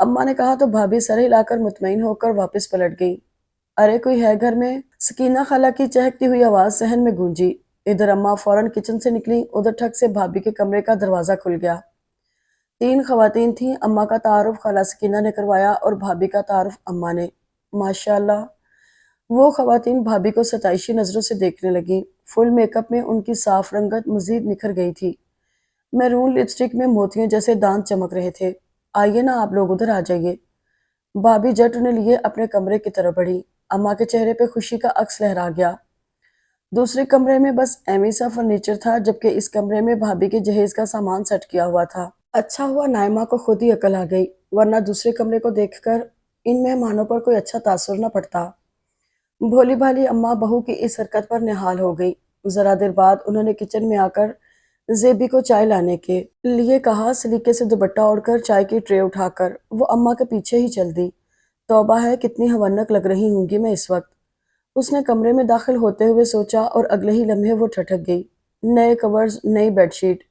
اماں نے کہا تو بھابھی سر ہلا کر مطمئن ہو کر واپس پلٹ گئی۔ ارے کوئی ہے گھر میں؟ سکینہ خالہ کی چہکتی ہوئی آواز صحن میں گونجی۔ ادھر اماں فوراً کچن سے نکلی، ادھر ٹھک سے بھابھی کے کمرے کا دروازہ کھل گیا۔ تین خواتین تھیں، اماں کا تعارف خالہ سکینہ نے کروایا اور بھابھی کا تعارف اماں نے۔ ماشاءاللہ، وہ خواتین بھابھی کو ستائشی نظروں سے دیکھنے لگیں۔ فل میک اپ میں ان کی صاف رنگت مزید نکھر گئی تھی۔ میرون لپسٹک میں موتیوں جیسے دانت چمک رہے تھے۔ آئیے نا آپ لوگ ادھر آ جائیے۔ بھابھی جٹ انہیں لیے اپنے کمرے کی طرف بڑھی۔ اماں کے چہرے پہ خوشی کا عکس لہرا گیا۔ دوسرے کمرے میں بس ایمی سا فرنیچر تھا، جبکہ اس کمرے میں بھابھی کے جہیز کا سامان سیٹ کیا ہوا تھا۔ اچھا ہوا نائمہ کو خود ہی عقل آ گئی، ورنہ دوسرے کمرے کو دیکھ کر ان مہمانوں پر کوئی اچھا تاثر نہ پڑتا۔ بھولی بھالی اماں بہو کی اس حرکت پر نہال ہو گئی۔ ذرا دیر بعد انہوں نے کچن میں آ کر زیبی کو چائے لانے کے لیے کہا۔ سلیقے سے دوپٹہ اوڑھ کر چائے کی ٹرے اٹھا کر وہ اماں کے پیچھے ہی چل دی۔ توبہ ہے کتنی ہونک لگ رہی ہوں گی میں اس وقت، اس نے کمرے میں داخل ہوتے ہوئے سوچا، اور اگلے ہی لمحے وہ ٹھٹک گئی۔ نئے کورز، نئی بیڈ شیٹ،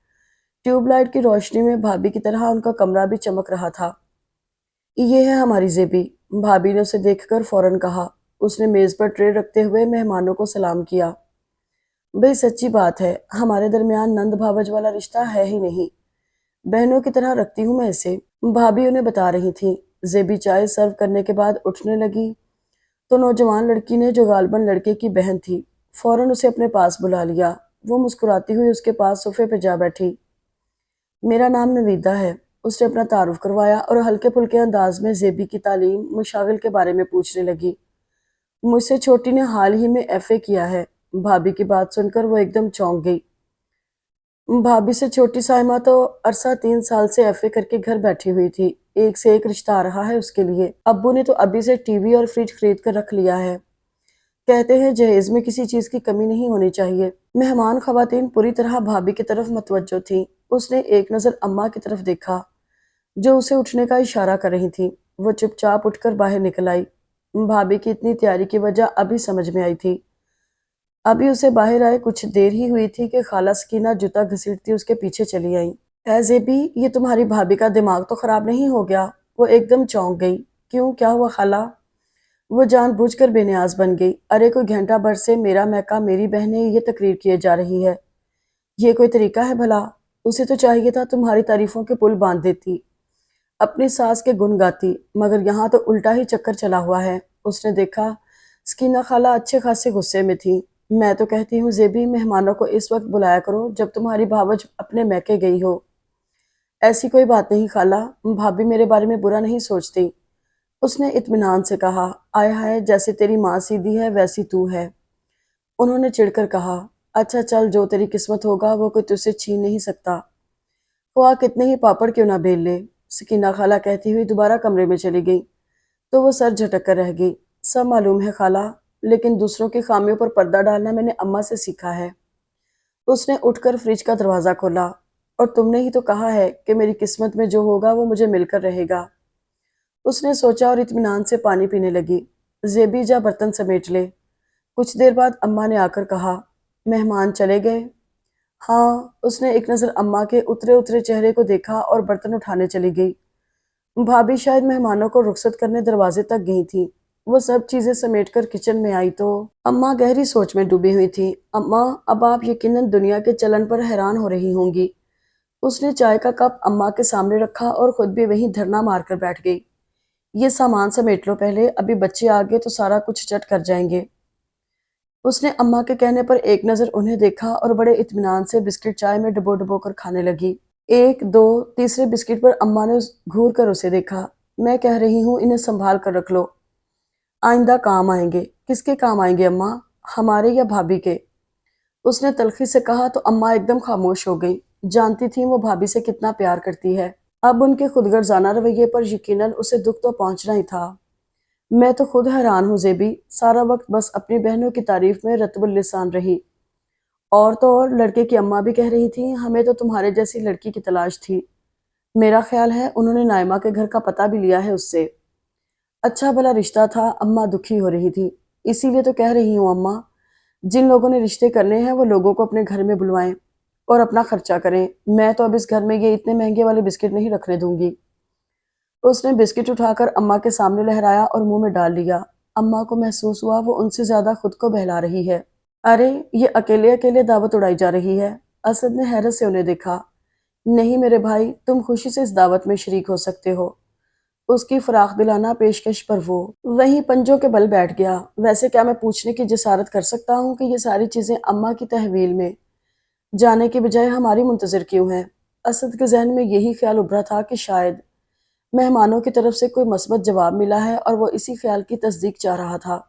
ٹیوب لائٹ کی روشنی میں بھابھی کی طرح ان کا کمرہ بھی چمک رہا تھا۔ یہ ہے ہماری زیبی، بھابھی نے اسے دیکھ کر فوراً کہا۔ اس نے میز پر ٹرے رکھتے ہوئے مہمانوں کو سلام کیا۔ بھئی سچی بات ہے، ہمارے درمیان نند بھاوج والا رشتہ ہے ہی نہیں، بہنوں کی طرح رکھتی ہوں میں اسے، بھابھی انہیں بتا رہی تھیں۔ زیبی چائے سرو کرنے کے بعد اٹھنے لگی تو نوجوان لڑکی نے، جو غالباً لڑکے کی بہن تھی، فوراً اسے اپنے پاس بلا لیا۔ وہ مسکراتی ہوئی اس کے پاس صوفے پہ جا بیٹھی۔ میرا نام نویدہ ہے، اس نے اپنا تعارف کروایا اور ہلکے پھلکے انداز میں زیبی کی تعلیم، مشاغل کے بارے میں پوچھنے لگی۔ مجھ سے چھوٹی نے حال ہی میں ایف اے کیا ہے۔ بھابھی کی بات سن کر وہ ایک دم چونک گئی۔ بھابھی سے چھوٹی سائمہ تو عرصہ 3 سال سے ایف اے کر کے گھر بیٹھی ہوئی تھی، ایک سے ایک رشتہ آ رہا ہے اس کے لیے۔ ابو نے تو ابھی سے ٹی وی اور فریج خرید کر رکھ لیا ہے، کہتے ہیں جہیز میں کسی چیز کی کمی نہیں ہونی چاہیے۔ مہمان خواتین پوری طرح بھابھی کی طرف متوجہ تھیں۔ اس نے ایک نظر اماں کی طرف دیکھا جو اسے اٹھنے کا اشارہ کر رہی تھی۔ وہ چپ چاپ اٹھ کر باہر نکل آئی۔ بھابھی کی اتنی تیاری کی وجہ ابھی سمجھ میں آئی تھی۔ ابھی اسے باہر آئے کچھ دیر ہی ہوئی تھی کہ خالہ سکینہ جوتا گھسیٹتی اس کے پیچھے چلی آئیں۔ اے زیبی، یہ تمہاری بھابھی کا دماغ تو خراب نہیں ہو گیا؟ وہ ایک دم چونک گئی۔ کیوں، کیا ہوا خالہ؟ وہ جان بوجھ کر بے نیاز بن گئی۔ ارے کوئی گھنٹہ بھر سے میرا میکا میری بہنیں یہ تقریر کیے جا رہی ہے، یہ کوئی طریقہ ہے بھلا؟ اسے تو چاہیے تھا تمہاری تعریفوں کے پل باندھ دیتی، اپنی ساس کے گن گاتی، مگر یہاں تو الٹا ہی چکر چلا ہوا ہے۔ اس نے دیکھا سکینہ خالہ اچھے خاصے غصے میں تھی۔ میں تو کہتی ہوں زیبی، مہمانوں کو اس وقت بلایا کرو جب تمہاری بھاوج اپنے میکے گئی ہو۔ ایسی کوئی بات نہیں خالہ، بھابھی میرے بارے میں برا نہیں سوچتی، اس نے اطمینان سے کہا۔ آئے ہائے، جیسے تیری ماں سیدھی ہے ویسی تو ہے، انہوں نے چڑھ کر کہا۔ اچھا چل، جو تیری قسمت ہوگا وہ کوئی تجھ سے چھین نہیں سکتا، خواہ کتنے ہی پاپڑ کیوں نہ بیل لے، سکینہ خالہ کہتی ہوئی دوبارہ کمرے میں چلی گئی تو وہ سر جھٹک کر رہ گئی۔ سب معلوم ہے خالہ، لیکن دوسروں کی خامیوں پر پردہ ڈالنا میں نے اماں سے سیکھا ہے۔ اس نے اٹھ کر فریج کا دروازہ کھولا۔ اور تم نے ہی تو کہا ہے کہ میری قسمت میں جو ہوگا وہ مجھے مل کر رہے گا، اس نے سوچا اور اطمینان سے پانی پینے لگی۔ زیبی جا برتن سمیٹ لے۔ کچھ دیر بعد اماں نے آ کر کہا۔ مہمان چلے گئے؟ ہاں، اس نے ایک نظر اماں کے اترے اترے چہرے کو دیکھا اور برتن اٹھانے چلی گئی۔ بھابھی شاید مہمانوں کو رخصت کرنے دروازے تک گئی تھی۔ وہ سب چیزیں سمیٹ کر کچن میں آئی تو اماں گہری سوچ میں ڈوبی ہوئی تھی۔ اماں، اب آپ یقیناً دنیا کے چلن پر حیران ہو رہی ہوں گی۔ اس نے چائے کا کپ اماں کے سامنے رکھا اور خود بھی وہیں دھرنا مار کر بیٹھ گئی۔ یہ سامان سمیٹ لو پہلے، ابھی بچے آگے تو سارا کچھ چٹ کر جائیں گے۔ اس نے اماں کے کہنے پر ایک نظر انہیں دیکھا اور بڑے اطمینان سے بسکٹ چائے میں ڈبو ڈبو کر کھانے لگی۔ ایک دو تیسرے بسکٹ پر اماں نے گھور کر اسے دیکھا۔ میں کہہ رہی ہوں انہیں سنبھال کر رکھ لو، آئندہ کام آئیں گے۔ کس کے کام آئیں گے اماں، ہمارے یا بھابھی کے؟ اس نے تلخی سے کہا تو اماں ایک دم خاموش ہو گئی۔ جانتی تھیں وہ بھابھی سے کتنا پیار کرتی ہے، اب ان کے خود غرضانہ رویے پر یقیناً اسے دکھ تو پہنچنا ہی تھا۔ میں تو خود حیران ہوں زیبی، سارا وقت بس اپنی بہنوں کی تعریف میں رطب اللسان رہی، اور تو اور لڑکے کی اماں بھی کہہ رہی تھی ہمیں تو تمہارے جیسی لڑکی کی تلاش تھی۔ میرا خیال ہے انہوں نے نائمہ کے گھر کا پتہ بھی لیا ہے اس سے۔ اچھا بھلا رشتہ تھا، اماں دکھی ہو رہی تھی۔ اسی لیے تو کہہ رہی ہوں اماں، جن لوگوں نے رشتے کرنے ہیں وہ لوگوں کو اپنے گھر میں بلوائیں اور اپنا خرچہ کریں۔ میں تو اب اس گھر میں یہ اتنے مہنگے والے بسکٹ نہیں رکھنے دوں گی۔ اس نے بسکٹ اٹھا کر اماں کے سامنے لہرایا اور منہ میں ڈال لیا۔ اماں کو محسوس ہوا وہ ان سے زیادہ خود کو بہلا رہی ہے۔ ارے یہ اکیلے اکیلے دعوت اڑائی جا رہی ہے۔ اسد نے حیرت سے انہیں دیکھا۔ نہیں میرے بھائی، تم خوشی سے اس دعوت میں شریک ہو سکتے ہو۔ اس کی فراخ دلانہ پیشکش پر وہ وہیں پنجوں کے بل بیٹھ گیا۔ ویسے کیا میں پوچھنے کی جسارت کر سکتا ہوں کہ یہ ساری چیزیں اماں کی تحویل میں جانے کے بجائے ہماری منتظر کیوں ہیں؟ اسد کے ذہن میں یہی خیال ابھرا تھا کہ شاید مہمانوں کی طرف سے کوئی مثبت جواب ملا ہے اور وہ اسی خیال کی تصدیق چاہ رہا تھا۔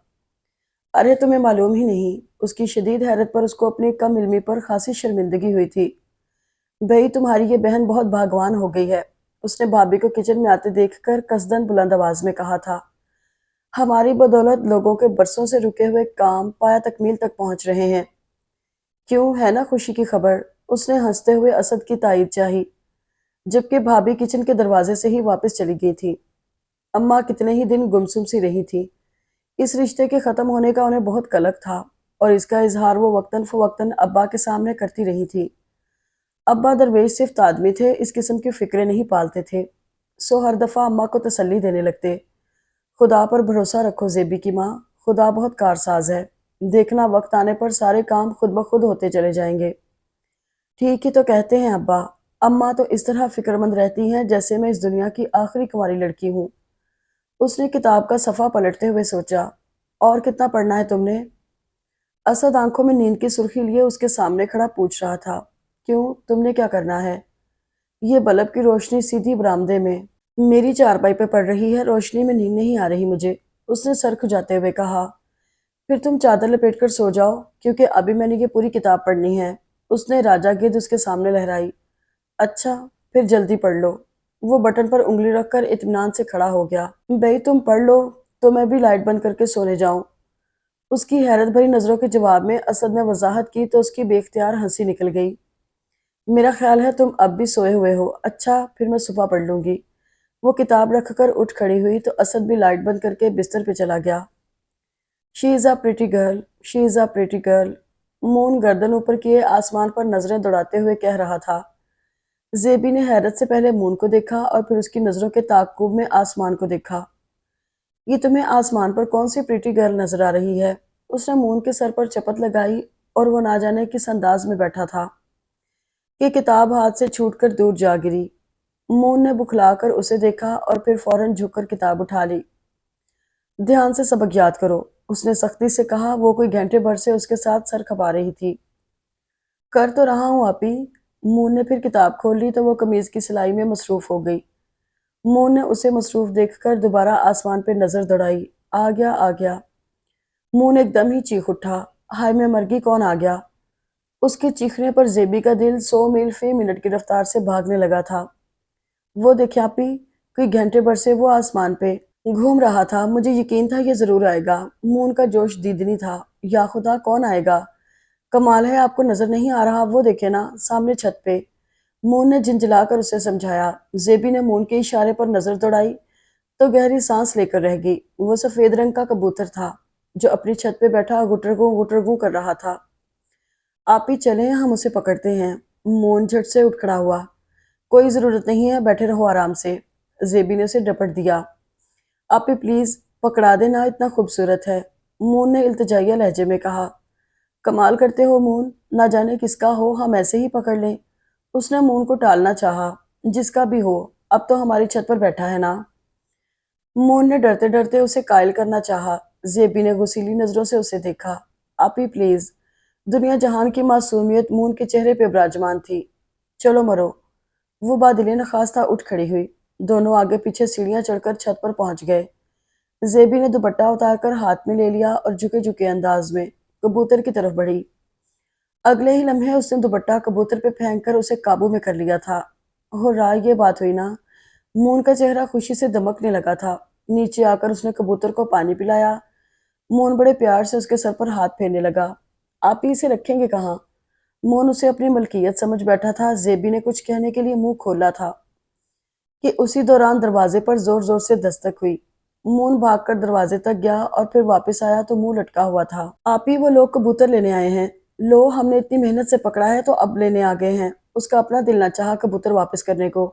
ارے تمہیں معلوم ہی نہیں۔ اس کی شدید حیرت پر اس کو اپنی کم علمی پر خاصی شرمندگی ہوئی تھی۔ بھئی تمہاری یہ بہن بہت بھاگوان ہو گئی ہے، اس نے بھابھی کو کچن میں آتے دیکھ کر قصدن بلند آواز میں کہا تھا۔ ہماری بدولت لوگوں کے برسوں سے رکے ہوئے کام پایا تکمیل تک پہنچ رہے ہیں۔ کیوں ہے نا خوشی کی خبر؟ اس نے ہنستے ہوئے اسد کی تائید چاہی، جبکہ بھابھی کچن کے دروازے سے ہی واپس چلی گئی تھی۔ اماں کتنے ہی دن گمسم سی رہی تھی۔ اس رشتے کے ختم ہونے کا انہیں بہت قلق تھا اور اس کا اظہار وہ وقتاً فوقتاً ابا کے سامنے کرتی رہی تھی۔ ابا درویش صرف آدمی تھے، اس قسم کی فکریں نہیں پالتے تھے، سو ہر دفعہ اماں کو تسلی دینے لگتے۔ خدا پر بھروسہ رکھو زیبی کی ماں، خدا بہت کارساز ہے، دیکھنا وقت آنے پر سارے کام خود بخود ہوتے چلے جائیں گے۔ ٹھیک ہی تو کہتے ہیں ابا، اماں تو اس طرح فکر مند رہتی ہیں جیسے میں اس دنیا کی آخری کنواری لڑکی ہوں۔ اس نے کتاب کا صفحہ پلٹتے ہوئے سوچا، اور کتنا پڑھنا ہے تم نے؟ اسد آنکھوں میں نیند کی سرخی لیے اس کے سامنے کھڑا پوچھ رہا تھا۔ کیوں، تم نے کیا کرنا ہے؟ یہ بلب کی روشنی سیدھی برآمدے میں میری چارپائی پہ پڑ رہی ہے، روشنی میں نیند نہیں آ رہی مجھے، اس نے سر کھجاتے ہوئے کہا۔ پھر تم چادر لپیٹ کر سو جاؤ، کیونکہ ابھی میں نے یہ پوری کتاب پڑھنی ہے، اس نے راجہ گدھ اس کے سامنے لہرائی۔ اچھا، پھر جلدی پڑھ لو۔ وہ بٹن پر انگلی رکھ کر اطمینان سے کھڑا ہو گیا۔ بھئی تم پڑھ لو تو میں بھی لائٹ بند کر کے سونے جاؤں۔ اس کی حیرت بھری نظروں کے جواب میں اسد نے وضاحت کی تو اس کی بے اختیار ہنسی نکل گئی۔ میرا خیال ہے تم اب بھی سوئے ہوئے ہو، اچھا پھر میں صبح پڑھ لوں گی۔ وہ کتاب رکھ کر اٹھ کھڑی ہوئی تو اسد بھی لائٹ بند کر کے بستر پہ چلا گیا۔ She is a pretty girl, she is a pretty girl, مون گردن اوپر کیے آسمان پر نظریں دوڑاتے ہوئے کہہ رہا تھا۔ زیبی نے حیرت سے پہلے مون کو دیکھا اور پھر اس کی نظروں کے تعاقب میں آسمان کو دیکھا۔ یہ تمہیں آسمان پر کون سی پریٹی گرل نظر آ رہی ہے؟ اس نے مون کے سر پر چپت لگائی اور وہ نہ جانے کس انداز میں بیٹھا تھا کہ کتاب ہاتھ سے چھوٹ کر دور جا گری۔ مون نے بکھلا کر اسے دیکھا اور پھر فوراً جھک کر کتاب اٹھا لی۔ دھیان سے سبق یاد کرو، اس نے سختی سے کہا، وہ کوئی گھنٹے بھر سے اس کے ساتھ سر کھپا رہی تھی۔ کر تو رہا ہوں آپی۔ مون نے پھر کتاب کھول لی تو وہ قمیض کی سلائی میں مصروف ہو گئی۔ مون نے اسے مصروف دیکھ کر دوبارہ آسمان پہ نظر دوڑائی۔ آ گیا آ گیا۔ مون ایک دم ہی چیخ اٹھا، ہائے میں مر گئی، کون آ گیا؟ اس کے چیخنے پر زیبی کا دل 100 میل فی منٹ کی رفتار سے بھاگنے لگا تھا۔ وہ دیکھیں آپی، کوئی گھنٹے بھر سے وہ آسمان پہ گھوم رہا تھا، مجھے یقین تھا یہ ضرور آئے گا۔ مون کا جوش دیدنی تھا۔ یا خدا، کون آئے گا؟ کمال ہے آپ کو نظر نہیں آ رہا، وہ دیکھے نا سامنے چھت پہ۔ مون نے جھنجھلا کر اسے سمجھایا۔ زیبی نے مون کے اشارے پر نظر دوڑائی تو گہری سانس لے کر رہ گئی۔ وہ سفید رنگ کا کبوتر تھا جو اپنی چھت پہ بیٹھا گٹرگوں کر رہا تھا۔ آپ ہی چلیں، ہم اسے پکڑتے ہیں۔ مون جھٹ سے اٹھ کھڑا ہوا۔ کوئی ضرورت نہیں ہے، بیٹھے رہو آرام سے، زیبی نے اسے ڈپٹ دیا۔ آپ ہی پلیز پکڑا دینا، اتنا خوبصورت ہے، مون نے التجائیہ لہجے میں کہا۔ کمال کرتے ہو مون، نہ جانے کس کا ہو، ہم ایسے ہی پکڑ لیں۔ اس نے مون کو ٹالنا چاہا۔ جس کا بھی ہو، اب تو ہماری چھت پر بیٹھا ہے نا۔ مون نے ڈرتے ڈرتے اسے قائل کرنا چاہا۔ زیبی نے غصیلی نظروں سے اسے دیکھا۔ آپ ہی پلیز، دنیا جہان کی معصومیت مون کے چہرے پہ براجمان تھی۔ چلو مرو۔ وہ بادل نخواستہ اٹھ کھڑی ہوئی۔ دونوں آگے پیچھے سیڑھیاں چڑھ کر چھت پر پہنچ گئے۔ زیبی نے دوپٹہ اتار کر ہاتھ میں لے لیا اور جھکے جھکے انداز میں کبوتر کی طرف بڑھی۔ اگلے ہی لمحے اس نے دوپٹہ کبوتر پہ پھینک کر اسے قابو میں کر لیا تھا۔ ہو رہا یہ بات ہوئی نا؟ مون کا چہرہ خوشی سے دمکنے لگا تھا۔ نیچے آ کر اس نے کبوتر کو پانی پلایا۔ مون بڑے پیار سے اس کے سر پر ہاتھ پھیرنے لگا۔ آپ ہی اسے رکھیں گے کہاں؟ مون اسے اپنی ملکیت سمجھ بیٹھا تھا۔ زیبی نے کچھ کہنے کے لیے منہ کھولا تھا کہ اسی دوران دروازے پر زور زور سے دستک ہوئی۔ مون بھاگ کر دروازے تک گیا اور پھر واپس آیا تو منہ لٹکا ہوا تھا۔ آپ ہی وہ لوگ کبوتر لینے آئے ہیں۔ لو، ہم نے اتنی محنت سے پکڑا ہے تو اب لینے آ گئے ہیں۔ اس کا اپنا دل نہ چاہا کبوتر واپس کرنے کو۔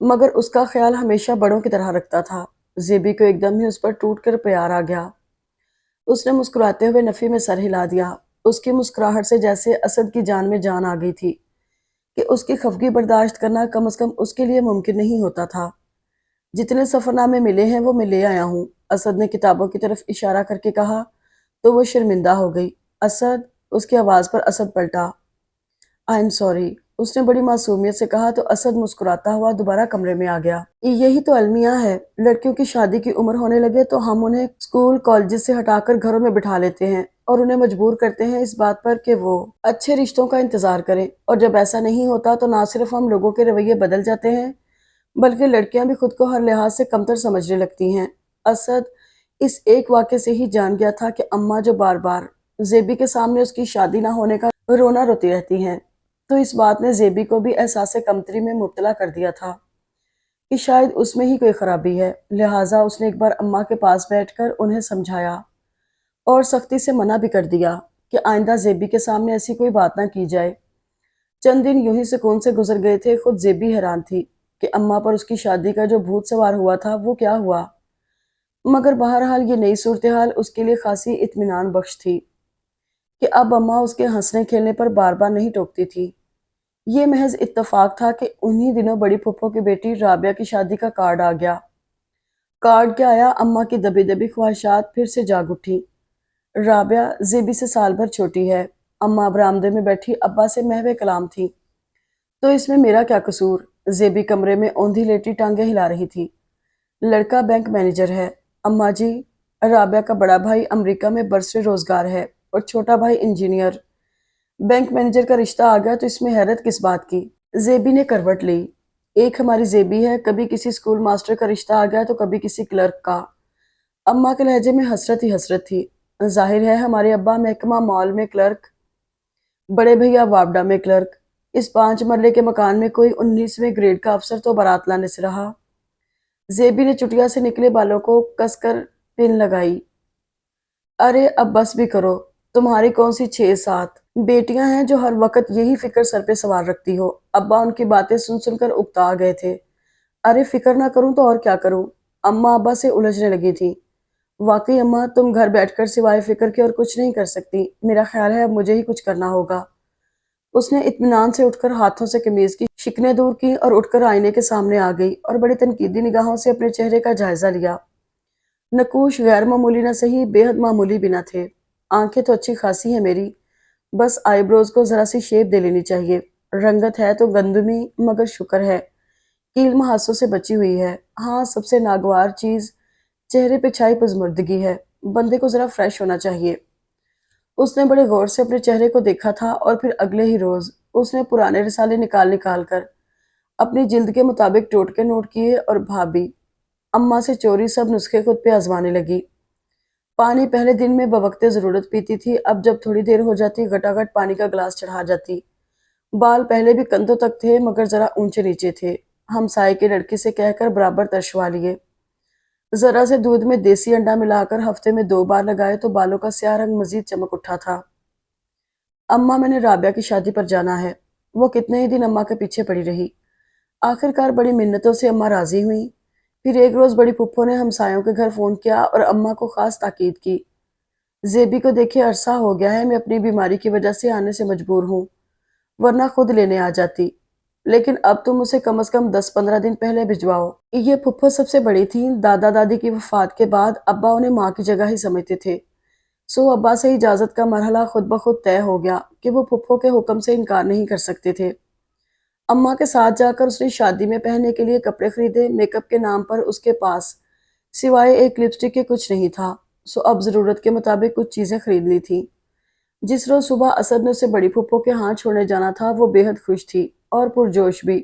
مگر اس کا خیال ہمیشہ بڑوں کی طرح رکھتا تھا۔ زیبی کو ایک دم ہی اس پر ٹوٹ کر پیار آ گیا۔ اس نے مسکراتے ہوئے نفی میں سر ہلا دیا۔ اس کی مسکراہٹ سے جیسے اسد کی جان میں جان آ گئی تھی کہ اس کی خفگی برداشت کرنا کم از کم اس کے لیے ممکن نہیں ہوتا تھا۔ جتنے سفر نامے ملے ہیں وہ میں لے آیا ہوں، اسد نے کتابوں کی طرف اشارہ کر کے کہا تو وہ شرمندہ ہو گئی۔ اسد، اس کی آواز پر اسد پلٹا۔ آئی ایم سوری، اس نے بڑی معصومیت سے کہا تو اسد مسکراتا ہوا دوبارہ کمرے میں آ گیا۔ یہی تو المیہ ہے، لڑکیوں کی شادی کی عمر ہونے لگے تو ہم انہیں اسکول کالجز سے ہٹا کر گھروں میں بٹھا لیتے ہیں اور انہیں مجبور کرتے ہیں اس بات پر کہ وہ اچھے رشتوں کا انتظار کریں، اور جب ایسا نہیں ہوتا تو نہ صرف ہم لوگوں کے رویے بدل جاتے ہیں بلکہ لڑکیاں بھی خود کو ہر لحاظ سے کمتر سمجھنے لگتی ہیں۔ اسد اس ایک واقعے سے ہی جان گیا تھا کہ اماں جو بار بار زیبی کے سامنے اس کی شادی نہ ہونے کا رونا روتی رہتی ہیں، تو اس بات نے زیبی کو بھی احساس کمتری میں مبتلا کر دیا تھا کہ شاید اس میں ہی کوئی خرابی ہے۔ لہٰذا اس نے ایک بار اماں کے پاس بیٹھ کر انہیں سمجھایا اور سختی سے منع بھی کر دیا کہ آئندہ زیبی کے سامنے ایسی کوئی بات نہ کی جائے۔ چند دن یوں ہی سکون سے گزر گئے تھے۔ خود زیبی حیران تھی کہ اماں پر اس کی شادی کا جو بھوت سوار ہوا تھا وہ کیا ہوا، مگر بہرحال یہ نئی صورتحال اس کے لیے خاصی اطمینان بخش تھی کہ اب اماں اس کے ہنسنے کھیلنے پر بار بار نہیں ٹوکتی تھی۔ یہ محض اتفاق تھا کہ انہی دنوں بڑی پھپھو کی بیٹی رابعہ کی شادی کا کارڈ آ گیا۔ کارڈ کیا آیا، اماں کی دبی دبی خواہشات پھر سے جاگ اٹھی۔ رابعہ زیبی سے سال بھر چھوٹی ہے۔ اماں برآمدے میں بیٹھی ابا سے محو کلام تھی۔ تو اس میں میرا کیا قصور؟ زیبی کمرے میں اوندھی لیٹی ٹانگیں ہلا رہی تھی۔ لڑکا بینک مینیجر ہے اماں جی۔ رابعہ کا بڑا بھائی امریکہ میں برسر روزگار ہے اور چھوٹا بھائی انجینئر۔ بینک مینیجر کا رشتہ آ گیا تو اس میں حیرت کس بات کی؟ زیبی نے کروٹ لی۔ ایک ہماری زیبی ہے، کبھی کسی اسکول ماسٹر کا رشتہ آ گیا تو کبھی کسی کلرک کا۔ اماں کے لہجے میں حسرت ہی حسرت تھی۔ ظاہر ہے ہمارے ابا محکمہ مال میں کلرک، بڑے بھیا واپڈا میں کلرک، اس 5 مرلے کے مکان میں کوئی 19ویں گریڈ کا افسر تو بارات لانے سے رہا۔ زیبی نے چٹیا سے نکلے بالوں کو کس کر پن لگائی۔ ارے اب بس بھی کرو، تمہاری کون سی 6-7 بیٹیاں ہیں جو ہر وقت یہی فکر سر پہ سوار رکھتی ہو؟ ابا ان کی باتیں سن سن کر اکتا گئے تھے۔ ارے فکر نہ کروں تو اور کیا کروں؟ اماں ابا سے الجھنے لگی تھی۔ واقعی اماں، تم گھر بیٹھ کر سوائے فکر کے اور کچھ نہیں کر سکتی۔ میرا خیال ہے اب مجھے ہی کچھ کرنا ہوگا۔ اس نے اطمینان سے اٹھ کر ہاتھوں سے قمیض کی شکنیں دور کی اور اٹھ کر آئینے کے سامنے آ گئی اور بڑی تنقیدی نگاہوں سے اپنے چہرے کا جائزہ لیا۔ نقوش غیر معمولی نہ سہی، بے حد معمولی بھی نہ تھے۔ آنکھیں تو اچھی خاصی ہیں میری، بس آئی بروز کو ذرا سی شیپ دے لینی چاہیے۔ رنگت ہے تو گندمی، مگر شکر ہے کیل محاسوں سے بچی ہوئی ہے۔ ہاں، سب سے ناگوار چیز چہرے پہ چھائی پزمردگی ہے۔ بندے کو ذرا فریش ہونا چاہیے۔ اس نے بڑے غور سے اپنے چہرے کو دیکھا تھا اور پھر اگلے ہی روز اس نے پرانے رسالے نکال نکال کر اپنی جلد کے مطابق ٹوٹکے نوٹ کیے اور بھابھی اماں سے چوری سب نسخے خود پہ آزمانے لگی۔ پانی پہلے دن میں بوقت ضرورت پیتی تھی، اب جب تھوڑی دیر ہو جاتی گھٹاگھٹ پانی کا گلاس چڑھا جاتی۔ بال پہلے بھی کندھوں تک تھے مگر ذرا اونچے نیچے تھے۔ ہمسائے کے لڑکی سے کہہ کر برابر ترشوا لیے۔ ذرا سے دودھ میں دیسی انڈا ملا کر ہفتے میں 2 بار لگائے تو بالوں کا سیاہ رنگ مزید چمک اٹھا تھا۔ اماں، میں نے رابعہ کی شادی پر جانا ہے۔ وہ کتنے ہی دن اماں کے پیچھے پڑی رہی۔ آخر کار بڑی منتوں سے اماں راضی ہوئیں۔ پھر ایک روز بڑی پھپھو نے ہمسایوں کے گھر فون کیا اور اماں کو خاص تاکید کی۔ زیبی کو دیکھے عرصہ ہو گیا ہے، میں اپنی بیماری کی وجہ سے آنے سے مجبور ہوں، ورنہ خود لینے آ جاتی، لیکن اب تم اسے کم از کم 10-15 دن پہلے بھجواؤ۔ یہ پھپھو سب سے بڑی تھیں۔ دادا دادی کی وفات کے بعد ابا انہیں ماں کی جگہ ہی سمجھتے تھے، سو ابا سے اجازت کا مرحلہ خود بخود طے ہو گیا کہ وہ پھپھو کے حکم سے انکار نہیں کر سکتے تھے۔ اماں کے ساتھ جا کر اس نے شادی میں پہننے کے لیے کپڑے خریدے۔ میک اپ کے نام پر اس کے پاس سوائے ایک لپسٹک کے کچھ نہیں تھا، سو اب ضرورت کے مطابق کچھ چیزیں خرید لی تھی۔ جس روز صبح اسد نے اسے بڑی پھپھو کے ہاں چھوڑنے جانا تھا وہ بے حد خوش تھی اور پرجوش بھی۔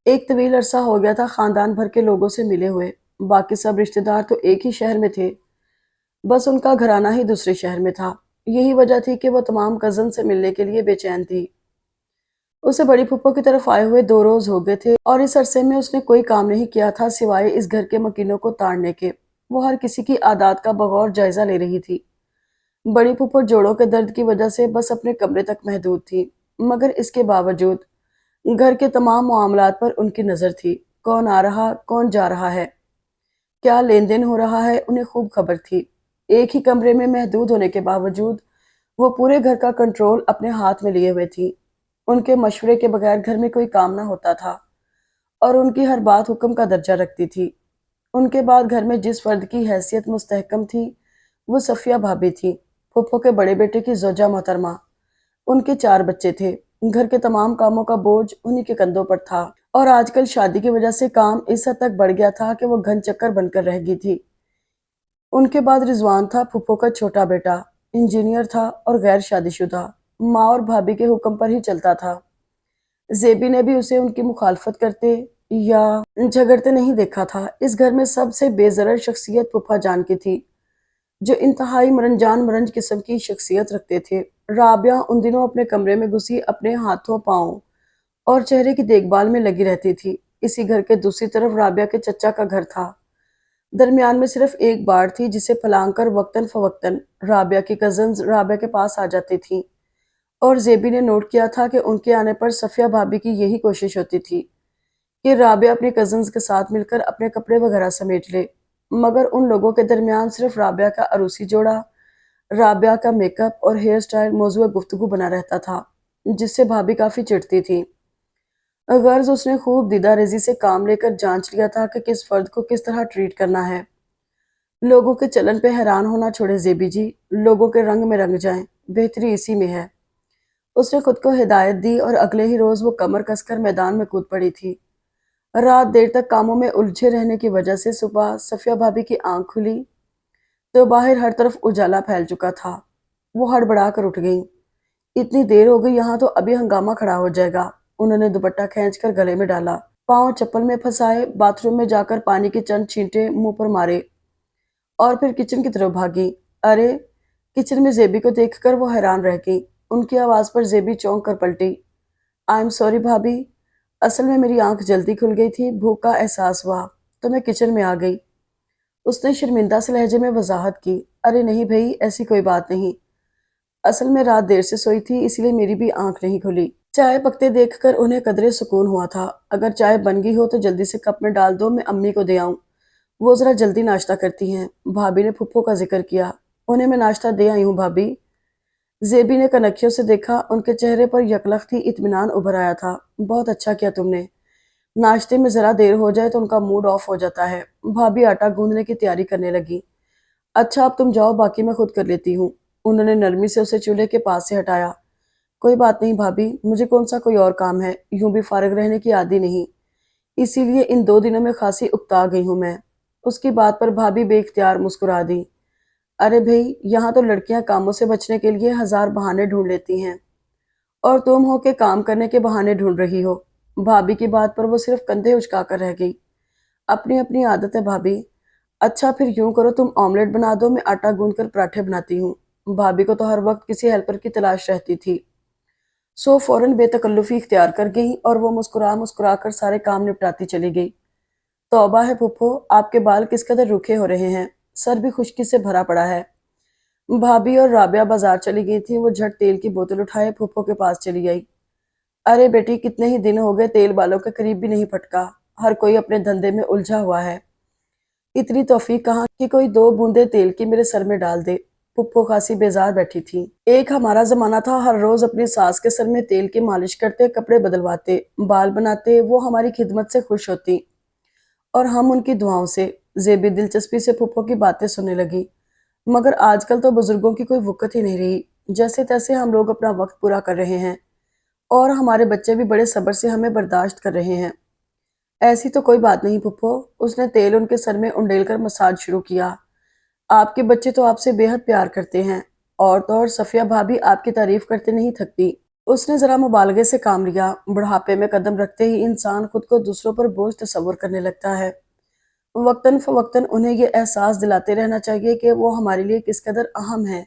ایک طویل عرصہ ہو گیا تھا خاندان بھر کے لوگوں سے ملے ہوئے، باقی سب رشتہ دار تو ایک ہی شہر میں تھے، بس ان کا گھرانہ ہی دوسرے شہر میں تھا۔ یہی وجہ تھی کہ وہ تمام کزن سے ملنے کے لیے بے چین تھی۔ اسے بڑی پھپھو کی طرف آئے ہوئے 2 روز ہو گئے تھے اور اس عرصے میں اس نے کوئی کام نہیں کیا تھا سوائے اس گھر کے مکینوں کو تاڑنے کے۔ وہ ہر کسی کی عادات کا بغور جائزہ لے رہی تھی۔ بڑی پھپھو جوڑوں کے درد کی وجہ سے بس اپنے کمرے تک محدود تھی، مگر اس کے باوجود گھر کے تمام معاملات پر ان کی نظر تھی۔ کون آ رہا کون جا رہا ہے، کیا لین دین ہو رہا ہے، انہیں خوب خبر تھی۔ ایک ہی کمرے میں محدود ہونے کے باوجود وہ پورے گھر کا کنٹرول اپنے ہاتھ میں لیے ہوئے تھی۔ ان کے مشورے کے بغیر گھر میں کوئی کام نہ ہوتا تھا اور ان کی ہر بات حکم کا درجہ رکھتی تھی۔ ان کے بعد گھر میں جس فرد کی حیثیت مستحکم تھی وہ صفیہ بھابی تھی، پھپھو کے بڑے بیٹے کی زوجہ محترمہ۔ ان کے 4 بچے تھے، گھر کے تمام کاموں کا بوجھ انہی کے کندھوں پر تھا، اور آج کل شادی کی وجہ سے کام اس حد تک بڑھ گیا تھا کہ وہ گھن چکر بن کر رہ گئی تھی۔ ان کے بعد رضوان تھا، پھپھو کا چھوٹا بیٹا، انجینئر تھا اور غیر شادی شدہ، ماں اور بھابھی کے حکم پر ہی چلتا تھا۔ زیبی نے بھی اسے ان کی مخالفت کرتے یا جھگڑتے نہیں دیکھا تھا۔ اس گھر میں سب سے بے ضرر شخصیت پھپھا جان کی تھی، جو انتہائی مرنجان مرنج قسم کی شخصیت رکھتے تھے۔ رابعہ ان دنوں اپنے کمرے میں گھسی اپنے ہاتھوں پاؤں اور چہرے کی دیکھ بھال میں لگی رہتی تھی۔ اسی گھر کے دوسری طرف رابعہ کے چچا کا گھر تھا۔ درمیان میں صرف ایک باڑ تھی جسے پھلانگ کر وقتاً فوقتاً رابعہ کی کزنز رابعہ کے پاس آ جاتی تھیں، اور زیبی نے نوٹ کیا تھا کہ ان کے آنے پر صفیہ بھابی کی یہی کوشش ہوتی تھی کہ رابعہ اپنی کزنز کے ساتھ مل کر اپنے کپڑے وغیرہ سمیٹ لے، مگر ان لوگوں کے درمیان صرف رابعہ کا عروسی جوڑا، رابعہ کا میک اپ اور ہیئر سٹائل موضوع گفتگو بنا رہتا تھا، جس سے بھابی کافی چڑھتی تھی۔ غرض اس نے خوب دیدہ ریزی سے کام لے کر جانچ لیا تھا کہ کس فرد کو کس طرح ٹریٹ کرنا ہے۔ لوگوں کے چلن پہ حیران ہونا چھوڑے زیبی جی، لوگوں کے رنگ میں رنگ جائیں، بہتری اسی میں ہے۔ اس نے خود کو ہدایت دی اور اگلے ہی روز وہ کمر کس کر میدان میں کود پڑی تھی۔ رات دیر تک کاموں میں الجھے رہنے کی وجہ سے صبح صفیہ بھابی کی آنکھ کھلی تو باہر ہر طرف اجالا پھیل چکا تھا۔ وہ ہڑبڑا کر اٹھ گئیں۔ اتنی دیر ہو گئی، یہاں تو ابھی ہنگامہ کھڑا ہو جائے گا۔ انہوں نے دوپٹہ کھینچ کر گلے میں ڈالا، پاؤں چپل میں پھنسائے، باتھ روم میں جا کر پانی کے چند چھینٹے منہ پر مارے اور پھر کچن کی طرف بھاگی۔ ارے! کچن میں زیبی کو دیکھ کر وہ حیران رہ گئی۔ ان کی آواز پر زیبی چونک کر پلٹی۔ آئی ایم سوری بھابی، اصل میں میری آنکھ جلدی کھل گئی تھی، بھوک کا احساس ہوا تو میں کچن میں آ گئی۔ اس نے شرمندہ سے لہجے میں وضاحت کی۔ ارے نہیں بھئی، ایسی کوئی بات نہیں، اصل میں رات دیر سے سوئی تھی، اس لیے میری بھی آنکھ نہیں کھلی۔ چائے پکتے دیکھ کر انہیں قدرے سکون ہوا تھا۔ اگر چائے بن گئی ہو تو جلدی سے کپ میں ڈال دو، میں امی کو دے آؤں، وہ ذرا جلدی ناشتہ کرتی ہیں۔ بھابی نے پھپھو کا ذکر کیا۔ انہیں میں ناشتہ دے آئی ہوں بھابی۔ زیبی نے کنکھیوں سے دیکھا، ان کے چہرے پر یکلختی اطمینان ابھر آیا تھا۔ بہت اچھا کیا تم نے، ناشتے میں ذرا دیر ہو جائے تو ان کا موڈ آف ہو جاتا ہے۔ بھابی آٹا گوندنے کی تیاری کرنے لگی۔ اچھا اب تم جاؤ، باقی میں خود کر لیتی ہوں۔ انہوں نے نرمی سے اسے چولہے کے پاس سے ہٹایا۔ کوئی بات نہیں بھابی، مجھے کون سا کوئی اور کام ہے، یوں بھی فارغ رہنے کی عادی نہیں، اسی لیے ان 2 دنوں میں خاصی اکتا گئی ہوں میں۔ اس کی بات پر بھابی بے اختیار مسکرا دی۔ ارے بھئی، یہاں تو لڑکیاں کاموں سے بچنے کے لیے ہزار بہانے ڈھونڈ لیتی ہیں، اور تم ہو کہ کام کرنے کے بہانے ڈھونڈ رہی ہو۔ بھابی کی بات پر وہ صرف کندھے اچکا کر رہ گئی۔ اپنی اپنی عادت ہے بھابی۔ اچھا پھر یوں کرو، تم آملیٹ بنا دو، میں آٹا گوندھ کر پراٹھے بناتی ہوں۔ بھابی کو تو ہر وقت کسی ہیلپر کی تلاش رہتی تھی، سو فوراً بے تکلفی اختیار کر گئی اور وہ مسکرا مسکرا کر سارے کام نپٹاتی چلی گئی۔ توبہ ہے پھپھو، آپ کے بال کس قدر روکھے ہو رہے ہیں، سر بھی خشکی سے بھرا پڑا ہے۔ بھابی اور رابعہ بازار چلی گئی تھی، وہ جھٹ تیل کی بوتل اٹھائے پھپھو کے پاس چلی آئی۔ ارے بیٹی، کتنے ہی دن ہو گئے تیل بالوں کے قریب بھی نہیں پھٹکا، ہر کوئی اپنے دھندے میں الجھا ہوا ہے، اتنی توفیق کہاں کہ کوئی 2 بوندیں تیل کی میرے سر میں ڈال دے۔ پھپھو خاصی بیزار بیٹھی تھی۔ ایک ہمارا زمانہ تھا، ہر روز اپنی ساس کے سر میں تیل کی مالش کرتے، کپڑے بدلواتے، بال بناتے، وہ ہماری خدمت سے خوش ہوتی اور ہم ان کی دعاؤں سے۔ زیبی دلچسپی سے پھپھو کی باتیں سننے لگی۔ مگر آج کل تو بزرگوں کی کوئی وقت ہی نہیں رہی، جیسے تیسے ہم لوگ اپنا وقت پورا کر رہے ہیں اور ہمارے بچے بھی بڑے صبر سے ہمیں برداشت کر رہے ہیں۔ ایسی تو کوئی بات نہیں پھپھو، اس نے تیل ان کے سر میں انڈیل کر مساج شروع کیا۔ آپ کے بچے تو آپ سے بے حد پیار کرتے ہیں، اور تو اور صفیہ بھابی آپ کی تعریف کرتے نہیں تھکتی۔ اس نے ذرا مبالغے سے کام لیا۔ بڑھاپے میں قدم رکھتے ہی انسان خود کو دوسروں پر بوجھ تصور کرنے لگتا ہے۔ وقتاً فوقتاً انہیں یہ احساس دلاتے رہنا چاہیے کہ وہ ہمارے لیے کس قدر اہم ہیں۔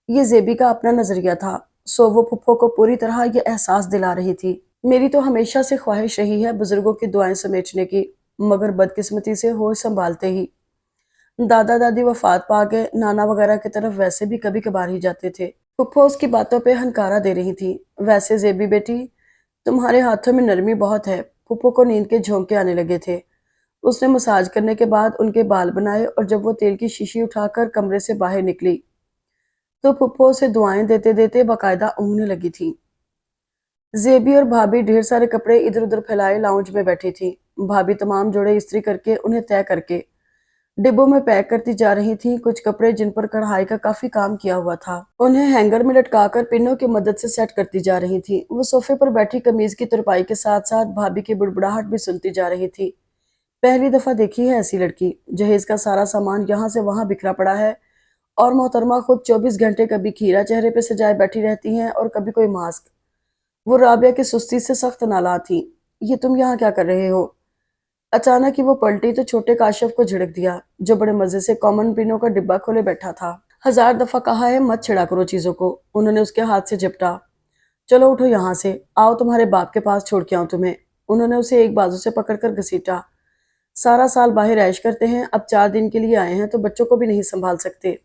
یہ زیبی کا اپنا نظریہ تھا، سو وہ پھپھو کو پوری طرح یہ احساس دلا رہی تھی۔ میری تو ہمیشہ سے خواہش رہی ہے بزرگوں کی دعائیں سمیٹنے کی، مگر بدقسمتی سے ہوش سنبھالتے ہی دادا دادی وفات پا گئے، نانا وغیرہ کی طرف ویسے بھی کبھی کبھار ہی جاتے تھے۔ پھپھو اس کی باتوں پہ ہنکارا دے رہی تھی۔ ویسے زیبی بیٹی، تمہارے ہاتھوں میں نرمی بہت ہے، پھپھو کو نیند کے جھونکے آنے لگے تھے۔ اس نے مساج کرنے کے بعد ان کے بال بنائے اور جب وہ تیل کی شیشی اٹھا کر کمرے سے باہر نکلی تو پھپھو اسے دعائیں دیتے دیتے باقاعدہ اونگنے لگی تھی۔ زیبی اور بھابھی ڈھیر سارے کپڑے ادھر ادھر پھیلائے لاؤنج میں بیٹھی تھی۔ بھابھی تمام جوڑے استری کر کے انہیں طے کر کے ڈبوں میں پیک کرتی جا رہی تھی۔ کچھ کپڑے جن پر کڑھائی کا کافی کام کیا ہوا تھا انہیں ہینگر میں لٹکا کر پنوں کی مدد سے سیٹ کرتی جا رہی تھی۔ وہ صوفے پر بیٹھی قمیض کی ترپائی کے ساتھ ساتھ بھابھی کی بڑبڑاہٹ بھی سنتی جا رہی تھی۔ پہلی دفعہ دیکھی ہے ایسی لڑکی۔ جہیز کا سارا سامان یہاں سے وہاں بکھرا پڑا ہے اور محترمہ خود 24 گھنٹے کبھی کھیرا چہرے پہ سجائے بیٹھی رہتی ہیں اور کبھی کوئی ماسک۔ وہ رابعہ کی سستی سے سخت نالاں تھی۔ یہ تم یہاں کیا کر رہے ہو؟ اچانک ہی وہ پلٹی تو چھوٹے کاشف کو جھڑک دیا جو بڑے مزے سے کامن پینوں کا ڈبہ کھولے بیٹھا تھا۔ 1000 دفعہ کہا ہے مت چھڑا کرو چیزوں کو، انہوں نے اس کے ہاتھ سے جھپٹا۔ چلو اٹھو یہاں سے، آؤ تمہارے باپ کے پاس چھوڑ کے آؤں تمہیں، انہوں نے اسے ایک بازو سے پکڑ کر گھسیٹا۔ سارا سال باہر عیش کرتے ہیں، اب 4 دن کے لیے آئے ہیں تو بچوں کو بھی نہیں سنبھال سکتے۔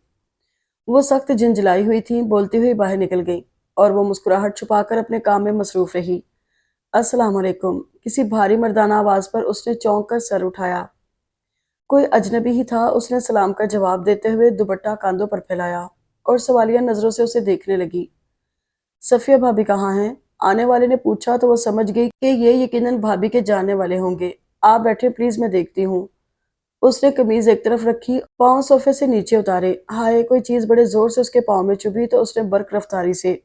وہ سخت جھنجھلائی ہوئی تھی، بولتی ہوئی باہر نکل گئی اور وہ مسکراہٹ چھپا کر اپنے کام میں مصروف رہی۔ السلام علیکم، کسی بھاری مردانہ آواز پر اس نے چونک کر سر اٹھایا۔ کوئی اجنبی ہی تھا۔ اس نے سلام کا جواب دیتے ہوئے دوپٹہ کاندھوں پر پھیلایا اور سوالیہ نظروں سے اسے دیکھنے لگی۔ صفیہ بھابھی کہاں ہیں؟ آنے والے نے پوچھا تو وہ سمجھ گئی کہ یہ یقیناً بھابھی کے جاننے والے ہوں گے۔ آپ بیٹھے پلیز، میں دیکھتی ہوں۔ اس نے قمیض ایک طرف رکھی، پاؤں صوفے سے نیچے اتارے۔ ہائے، کوئی چیز بڑے زور سے اس کے پاؤں میں چبھی تو اس نے برق رفتاری سے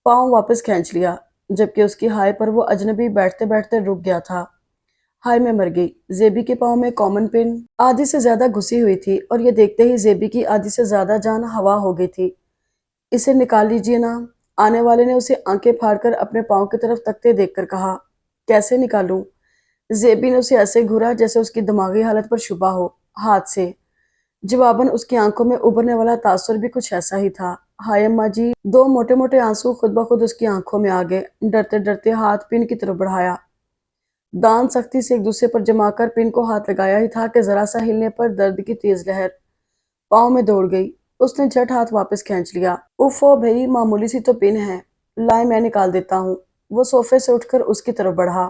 پاؤں واپس کھینچ لیا، جبکہ اس کی ہائے پر وہ اجنبی بیٹھتے بیٹھتے رک گیا تھا۔ ہائے میں مر گئی۔ زیبی کے پاؤں میں کامن پن آدھی سے زیادہ گھسی ہوئی تھی اور یہ دیکھتے ہی زیبی کی آدھی سے زیادہ جان ہوا ہو گئی تھی۔ اسے نکال لیجیے نا، آنے والے نے اسے آنکھیں پھاڑ کر اپنے پاؤں کی طرف تکتے دیکھ کر کہا۔ کیسے نکالوں؟ زیبی نے اسے ایسے گھورا جیسے اس کی دماغی حالت پر شبہ ہو۔ ہاتھ سے۔ جواباً اس کی آنکھوں میں ابھرنے والا تاثر بھی کچھ ایسا ہی تھا۔ ہائے اماں جی، 2 موٹے موٹے آنسو خود بخود اس کی آنکھوں میں آ گئے۔ ڈرتے ڈرتے ہاتھ پن کی طرف بڑھایا۔ دان سختی سے ایک دوسرے پر جما کر پن کو ہاتھ لگایا ہی تھا کہ ذرا سا ہلنے پر درد کی تیز لہر پاؤں میں دوڑ گئی۔ اس نے جھٹ ہاتھ واپس کھینچ لیا۔ اوفو بھئی، معمولی سی تو پن ہے، لائے میں نکال دیتا ہوں۔ وہ صوفے سے اٹھ کر اس کی طرف بڑھا۔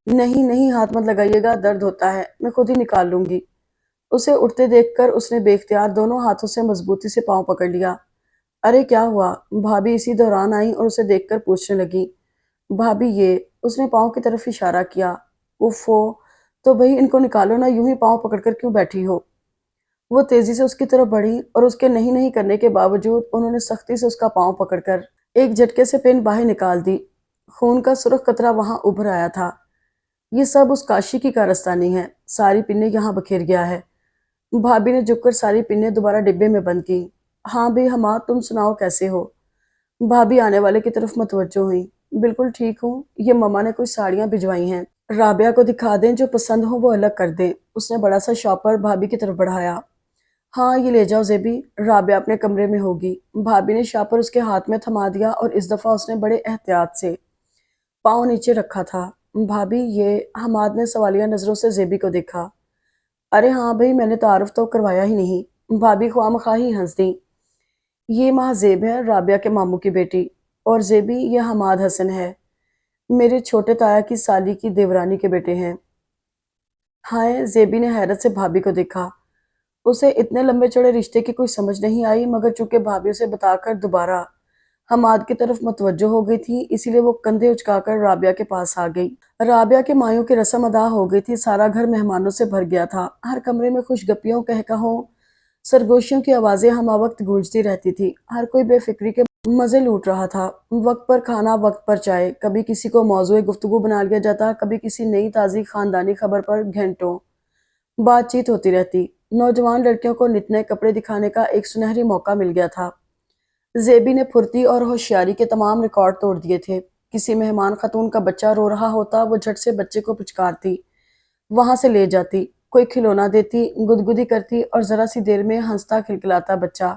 نہیں نہیں، ہاتھ مت لگائیے گا، درد ہوتا ہے، میں خود ہی نکال لوں گی۔ اسے اٹھتے دیکھ کر اس نے بے اختیار دونوں ہاتھوں سے مضبوطی سے پاؤں پکڑ لیا۔ ارے کیا ہوا؟ بھابھی اسی دوران آئی اور اسے دیکھ کر پوچھنے لگی۔ بھابھی یہ، اس نے پاؤں کی طرف اشارہ کیا۔ اوفو، تو بھئی ان کو نکالو نا، یوں ہی پاؤں پکڑ کر کیوں بیٹھی ہو؟ وہ تیزی سے اس کی طرف بڑھی اور اس کے نہیں نہیں کرنے کے باوجود انہوں نے سختی سے اس کا پاؤں پکڑ کر ایک جھٹکے سے پن باہر نکال دی۔ خون کا سرخ قطرہ وہاں ابھر آیا تھا۔ یہ سب اس کاشی کی کارستانی ہے، ساری پنیں یہاں بکھیر گیا ہے۔ بھابھی نے جھک کر ساری پنیں دوبارہ ڈبے میں بند کی۔ ہاں بھئی حماد، تم سناؤ کیسے ہو؟ بھابھی آنے والے کی طرف متوجہ ہوئی۔ بالکل ٹھیک ہوں، یہ مما نے کچھ ساڑیاں بھجوائی ہیں، رابعہ کو دکھا دیں، جو پسند ہو وہ الگ کر دیں۔ اس نے بڑا سا شاپر بھابھی کی طرف بڑھایا۔ ہاں یہ لے جاؤ زیبی، رابعہ اپنے کمرے میں ہوگی۔ بھابھی نے شاپر اس کے ہاتھ میں تھما دیا اور اس دفعہ اس نے بڑے احتیاط سے پاؤں نیچے رکھا تھا۔ بھابھی یہ، حماد نے سوالیہ نظروں سے زیبی کو دیکھا۔ ارے ہاں بھئی، میں نے تعارف تو کروایا ہی نہیں۔ بھابھی خواہ مخواہ ہی ہنس دیں۔ یہ ماں زیب ہے، رابعہ کے ماموں کی بیٹی، اور زیبی یہ حماد حسن ہے، میرے چھوٹے تایا کی سالی کی دیورانی کے بیٹے ہیں۔ ہائے، زیبی نے حیرت سے بھابھی کو دیکھا۔ اسے اتنے لمبے چوڑے رشتے کی کوئی سمجھ نہیں آئی، مگر چونکہ بھابھی اسے بتا کر دوبارہ حماد کی طرف متوجہ ہو گئی تھی، اسی لیے وہ کندھے اچکا کر رابعہ کے پاس آ گئی۔ رابعہ کے مایوں کی رسم ادا ہو گئی تھی، سارا گھر مہمانوں سے بھر گیا تھا۔ ہر کمرے میں خوش گپیوں، کہکہوں، سرگوشیوں کی آوازیں ہمہ وقت گونجتی رہتی تھی۔ ہر کوئی بے فکری کے مزے لوٹ رہا تھا۔ وقت پر کھانا، وقت پر چائے، کبھی کسی کو موضوع گفتگو بنا لیا جاتا، کبھی کسی نئی تازی خاندانی خبر پر گھنٹوں بات چیت ہوتی رہتی۔ نوجوان لڑکیوں کو نت نئے کپڑے دکھانے کا ایک سنہری موقع مل گیا تھا۔ زیبی نے پھرتی اور ہوشیاری کے تمام ریکارڈ توڑ دیے تھے۔ کسی مہمان خاتون کا بچہ رو رہا ہوتا، وہ جھٹ سے بچے کو پچکارتی، وہاں سے لے جاتی، کوئی کھلونا دیتی، گدگدی کرتی اور ذرا سی دیر میں ہنستا کھلکھلاتا بچہ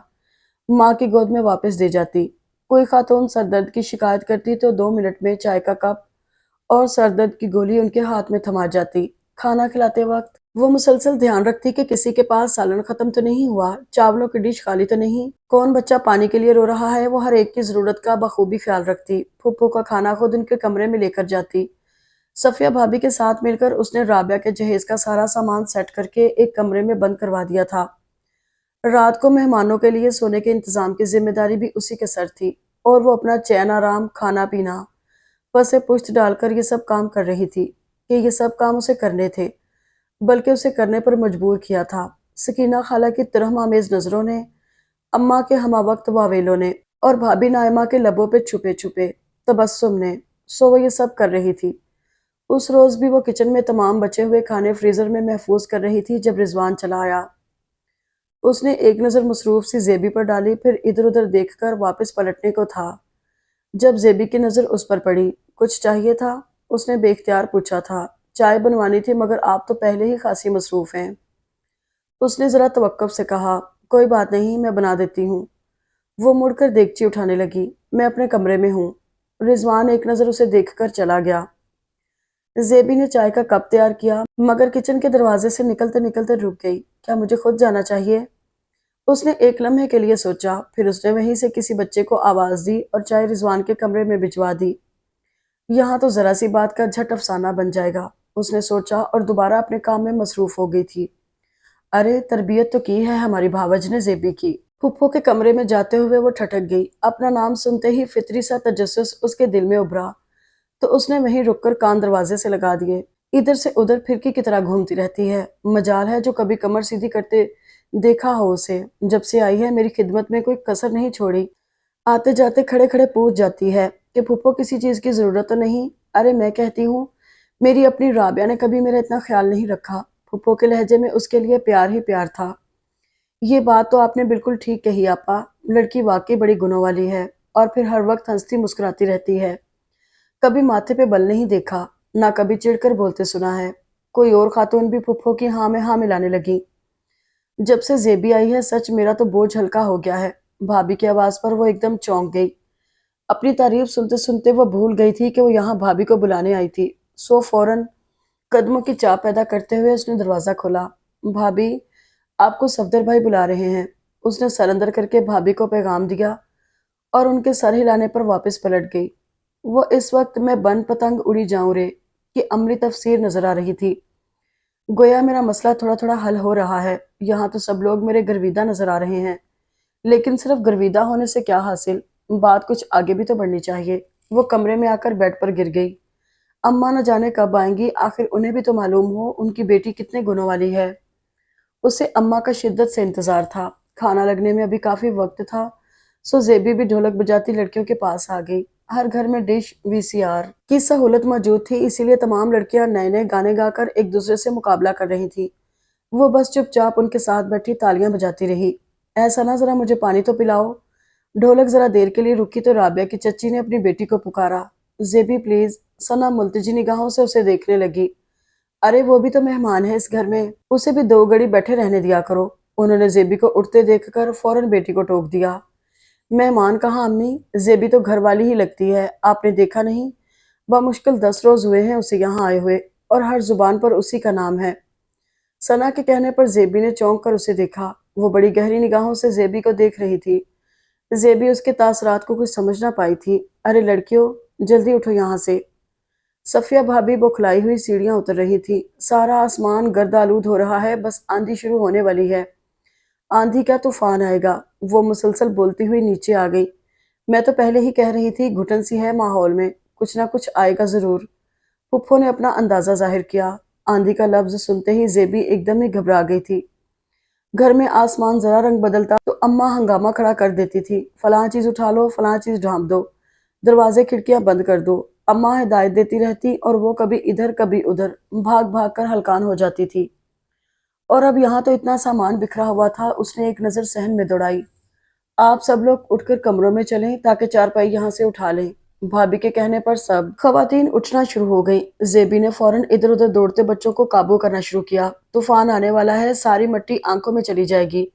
ماں کی گود میں واپس دے جاتی۔ کوئی خاتون سر درد کی شکایت کرتی تو 2 منٹ میں چائے کا کپ اور سر درد کی گولی ان کے ہاتھ میں تھما جاتی۔ کھانا کھلاتے وقت وہ مسلسل دھیان رکھتی کہ کسی کے پاس سالن ختم تو نہیں ہوا، چاولوں کی ڈش خالی تو نہیں، کون بچہ پانی کے لیے رو رہا ہے، وہ ہر ایک کی ضرورت کا بخوبی خیال رکھتی۔ پھپھو کا کھانا خود ان کے کمرے میں لے کر جاتی، صفیہ بھابی کے ساتھ مل کر اس نے رابعہ کے جہیز کا سارا سامان سیٹ کر کے ایک کمرے میں بند کروا دیا تھا۔ رات کو مہمانوں کے لیے سونے کے انتظام کی ذمہ داری بھی اسی کے سر تھی، اور وہ اپنا چین آرام، کھانا پینا پسے پشت ڈال کر یہ سب کام کر رہی تھی کہ یہ سب کام اسے کرنے تھے، بلکہ اسے کرنے پر مجبور کیا تھا۔ سکینہ خالہ کی ترہم آمیز نظروں نے، اماں کے ہمہ وقت واویلوں نے، اور بھابی نائمہ کے لبوں پہ چھپے چھپے تبسم نے، سو وہ یہ سب کر رہی تھی۔ اس روز بھی وہ کچن میں تمام بچے ہوئے کھانے فریزر میں محفوظ کر رہی تھی جب رضوان چلا آیا۔ اس نے ایک نظر مصروف سی زیبی پر ڈالی، پھر ادھر ادھر دیکھ کر واپس پلٹنے کو تھا۔ جب زیبی کی نظر اس پر پڑی، کچھ چاہیے تھا؟ اس نے بے اختیار پوچھا تھا۔ چائے بنوانی تھی مگر آپ تو پہلے ہی خاصی مصروف ہیں۔ اس نے ذرا توقف سے کہا، کوئی بات نہیں، میں بنا دیتی ہوں۔ وہ مڑ کر دیگچی اٹھانے لگی۔ میں اپنے کمرے میں ہوں۔ رضوان ایک نظر اسے دیکھ کر چلا گیا۔ زیبی نے چائے کا کپ تیار کیا مگر کچن کے دروازے سے نکلتے نکلتے رک گئی۔ کیا مجھے خود جانا چاہیے؟ اس نے ایک لمحے کے لیے سوچا، پھر اس نے وہیں سے کسی بچے کو آواز دی اور چائے رضوان کے کمرے میں بھجوا دی۔ یہاں تو ذرا سی بات کا جھٹ افسانہ بن جائے گا، اس نے سوچا، اور دوبارہ اپنے کام میں مصروف ہو گئی تھی۔ ارے تربیت تو کی ہے ہماری بھاوج نے زیبی کی۔ پھپھو کے کمرے میں جاتے ہوئے وہ ٹھٹک گئی۔ اپنا نام سنتے ہی فطری سا تجسس اس کے دل میں ابھرا تو اس نے وہیں رک کر کان دروازے سے لگا دیے۔ ادھر سے ادھر پھرکی کی طرح گھومتی رہتی ہے، مجال ہے جو کبھی کمر سیدھی کرتے دیکھا ہو اسے۔ جب سے آئی ہے میری خدمت میں کوئی کسر نہیں چھوڑی۔ آتے جاتے کھڑے کھڑے پوچھ جاتی ہے کہ پھپھو کسی چیز کی ضرورت تو نہیں؟ ارے میں کہتی ہوں، میری اپنی رابعہ نے کبھی میرا اتنا خیال نہیں رکھا۔ پھپھو کے لہجے میں اس کے لیے پیار ہی پیار تھا۔ یہ بات تو آپ نے بالکل ٹھیک کہی آپا، لڑکی واقعی بڑی گنوں والی ہے، اور پھر ہر وقت ہنستی مسکراتی رہتی ہے۔ کبھی ماتھے پہ بل نہیں دیکھا، نہ کبھی چڑھ کر بولتے سنا ہے۔ کوئی اور خاتون بھی پھپھو کی ہاں میں ہاں ملانے لگی۔ جب سے زیبی آئی ہے سچ میرا تو بوجھ ہلکا ہو گیا ہے۔ بھابی کی آواز پر وہ ایک دم چونک گئی۔ اپنی تعریف سنتے سنتے وہ بھول گئی تھی کہ وہ یہاں بھابی کو بلانے آئی تھی، سو فوراً قدموں کی چاپ پیدا کرتے ہوئے اس نے دروازہ کھولا۔ بھابی، آپ کو صفدر بھائی بلا رہے ہیں۔ اس نے سر اندر کر کے بھابی کو پیغام دیا اور ان کے سر ہلانے پر واپس پلٹ گئی۔ وہ اس وقت میں بن پتنگ اڑی جاؤں رے کی عملی تفسیر نظر آ رہی تھی۔ گویا میرا مسئلہ تھوڑا تھوڑا حل ہو رہا ہے۔ یہاں تو سب لوگ میرے گرویدہ نظر آ رہے ہیں، لیکن صرف گرویدہ ہونے سے کیا حاصل؟ بات کچھ آگے بھی تو بڑھنی چاہیے۔ وہ کمرے میں آ کر بیڈ پر گر گئی۔ اماں نہ جانے کب آئیں گی، آخر انہیں بھی تو معلوم ہو ان کی بیٹی کتنے گنوں والی ہے۔ اسے اماں کا شدت سے انتظار تھا۔ کھانا لگنے میں ابھی کافی وقت تھا، سو زیبی بھی ڈھولک بجاتی لڑکیوں کے پاس آ گئی۔ ہر گھر میں ڈش وی سی آر کی سہولت موجود تھی، اسی لیے تمام لڑکیاں نئے نئے گانے گا کر ایک دوسرے سے مقابلہ کر رہی تھی۔ وہ بس چپ چاپ ان کے ساتھ بیٹھی تالیاں بجاتی رہی۔ ایسا نہ، ذرا مجھے پانی تو پلاؤ۔ ڈھولک ذرا دیر کے لیے رکی تو رابعہ کی چچی نے اپنی بیٹی کو پکارا، زیبی پلیز۔ ثنا ملتجی نگاہوں سے اسے دیکھنے لگی۔ ارے وہ بھی تو مہمان ہے اس گھر میں، اسے بھی دو گھڑی بیٹھے رہنے دیا کرو۔ انہوں نے زیبی کو اٹھتے دیکھ کر فوراً بیٹی کو ٹوک دیا۔ مہمان کہاں امی، زیبی تو گھر والی ہی لگتی ہے، آپ نے دیکھا نہیں؟ بمشکل 10 روز ہوئے ہیں اسے یہاں آئے ہوئے، اور ہر زبان پر اسی کا نام ہے۔ ثنا کے کہنے پر زیبی نے چونک کر اسے دیکھا۔ وہ بڑی گہری نگاہوں سے زیبی کو دیکھ رہی تھی۔ زیبی اس کے تاثرات کو کچھ سمجھ نہ پائی تھی۔ ارے لڑکیوں، جلدی اٹھو یہاں سے۔ صفیہ بھابی بوکھلائی ہوئی سیڑھیاں اتر رہی تھی۔ سارا آسمان گرد آلود ہو رہا ہے، بس آندھی شروع ہونے والی ہے۔ آندھی کا طوفان آئے گا، وہ مسلسل بولتی ہوئی نیچے آ گئی۔ میں تو پہلے ہی کہہ رہی تھی گھٹن سی ہے ماحول میں، کچھ نہ کچھ آئے گا ضرور۔ پھپھو نے اپنا اندازہ ظاہر کیا۔ آندھی کا لفظ سنتے ہی زیبی ایک دم ہی گھبرا گئی تھی۔ گھر میں آسمان ذرا رنگ بدلتا تو اماں ہنگامہ کھڑا کر دیتی تھی، فلاں چیز اٹھا لو، فلاں چیز ڈھانپ دو، دروازے کھڑکیاں بند کر دو۔ اماں ہدایت دیتی رہتی اور وہ کبھی ادھر کبھی ادھر بھاگ بھاگ کر ہلکان ہو جاتی تھی۔ اور اب یہاں تو اتنا سامان بکھرا ہوا تھا، اس نے ایک نظر صحن میں دوڑائی۔ آپ سب لوگ اٹھ کر کمروں میں چلیں تاکہ چارپائی یہاں سے اٹھا لیں۔ بھابی کے کہنے پر سب خواتین اٹھنا شروع ہو گئیں۔ زیبی نے فوراً ادھر ادھر دوڑتے بچوں کو قابو کرنا شروع کیا۔ طوفان آنے والا ہے، ساری مٹی آنکھوں میں چلی جائے گی،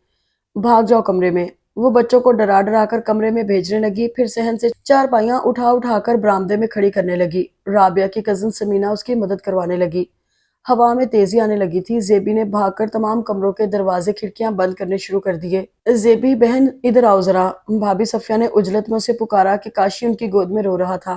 بھاگ جاؤ کمرے میں۔ وہ بچوں کو ڈرا ڈرا کر کمرے میں بھیجنے لگی، پھر صحن سے چارپائیاں اٹھا اٹھا کر برآمدے میں کھڑی کرنے لگی۔ رابعہ کی کزن سمینہ اس کی مدد کروانے لگی۔ ہوا میں تیزی آنے لگی تھی۔ زیبی نے بھاگ کر تمام کمروں کے دروازے کھڑکیاں بند کرنے شروع کر دیے۔ زیبی بہن ادھر آؤ ذرا، بھابی صفیہ نے عجلت میں اسے پکارا کہ کاشی ان کی گود میں رو رہا تھا۔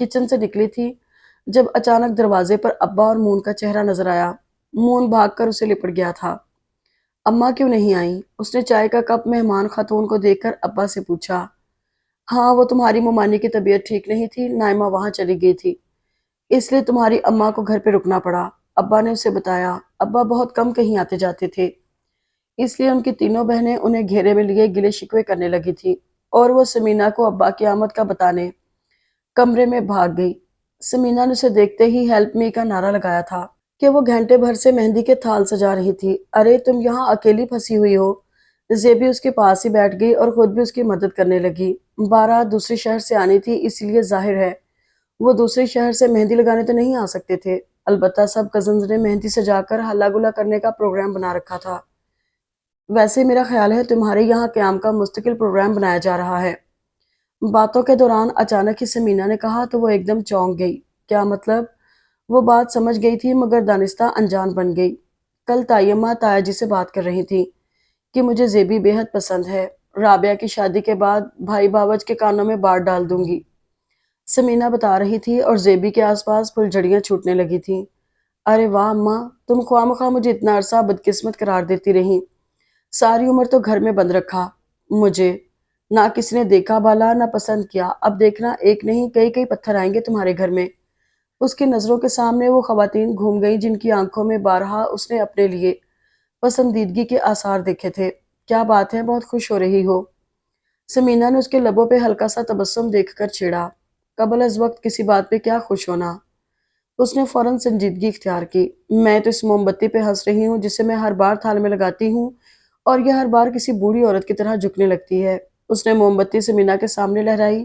کچن سے نکلی تھی جب اچانک دروازے پر ابا اور مون کا چہرہ نظر آیا۔ مون بھاگ کر اسے لپٹ گیا تھا۔ اماں کیوں نہیں آئیں؟ اس نے چائے کا کپ مہمان خاتون کو دیکھ کر ابا سے پوچھا۔ ہاں، وہ تمہاری ممانی کی طبیعت ٹھیک نہیں تھی، نائمہ وہاں چلی گئی تھی، اس لیے تمہاری اماں کو گھر پہ رکنا پڑا، ابا نے اسے بتایا۔ ابا بہت کم کہیں آتے جاتے تھے، اس لیے ان کی تینوں بہنیں انہیں گھیرے میں لیے گلے شکوے کرنے لگی تھی، اور وہ سمینہ کو ابا کی آمد کا بتانے کمرے میں بھاگ گئی۔ سمینہ نے اسے دیکھتے ہی ہیلپ می کا نعرہ لگایا تھا کہ وہ گھنٹے بھر سے مہندی کے تھال سجا رہی تھی۔ ارے تم یہاں اکیلی پھنسی ہوئی ہو؟ زیبی اس کے پاس ہی بیٹھ گئی اور خود بھی اس کی مدد کرنے لگی۔ بارات دوسرے شہر سے آنی تھی، اس لیے ظاہر ہے وہ دوسرے شہر سے مہندی لگانے تو نہیں آ سکتے تھے، البتہ سب کزنز نے مہندی سجا کر ہلا گلا کرنے کا پروگرام بنا رکھا تھا۔ ویسے میرا خیال ہے تمہارے یہاں قیام کا مستقل پروگرام بنایا جا رہا ہے۔ باتوں کے دوران اچانک ہی سمینہ نے کہا تو وہ ایک دم چونک گئی۔ کیا مطلب؟ وہ بات سمجھ گئی تھی مگر دانستہ انجان بن گئی۔ کل تائیمہ تایا جی سے بات کر رہی تھی کہ مجھے زیبی بے حد پسند ہے، رابعہ کی شادی کے بعد بھائی باوج کے کانوں میں بات ڈال دوں گی، سمینہ بتا رہی تھی، اور زیبی کے آس پاس پھلجھڑیاں چھوٹنے لگی تھیں۔ ارے واہ اماں، تم خواہ مخواہ مجھے اتنا عرصہ بدقسمت قرار دیتی رہی، ساری عمر تو گھر میں بند رکھا مجھے، نہ کسی نے دیکھا بالا نہ پسند کیا، اب دیکھنا ایک نہیں کئی کئی پتھر آئیں گے تمہارے گھر میں۔ اس کی نظروں کے سامنے وہ خواتین گھوم گئیں جن کی آنکھوں میں بارہا اس نے اپنے لیے پسندیدگی کے آثار دیکھے تھے۔ کیا بات ہے، بہت خوش ہو رہی ہو؟ سمینہ نے اس کے لبوں پہ ہلکا سا تبسم دیکھ کر چھیڑا۔ قبل از وقت کسی بات پہ کیا خوش ہونا؟ اس نے فوراً سنجیدگی اختیار کی۔ میں تو اس موم بتی پہ ہنس رہی ہوں جسے میں ہر بار تھال میں لگاتی ہوں اور یہ ہر بار کسی بوڑھی عورت کی طرح جھکنے لگتی ہے۔ اس نے موم بتی سمینہ کے سامنے لہرائی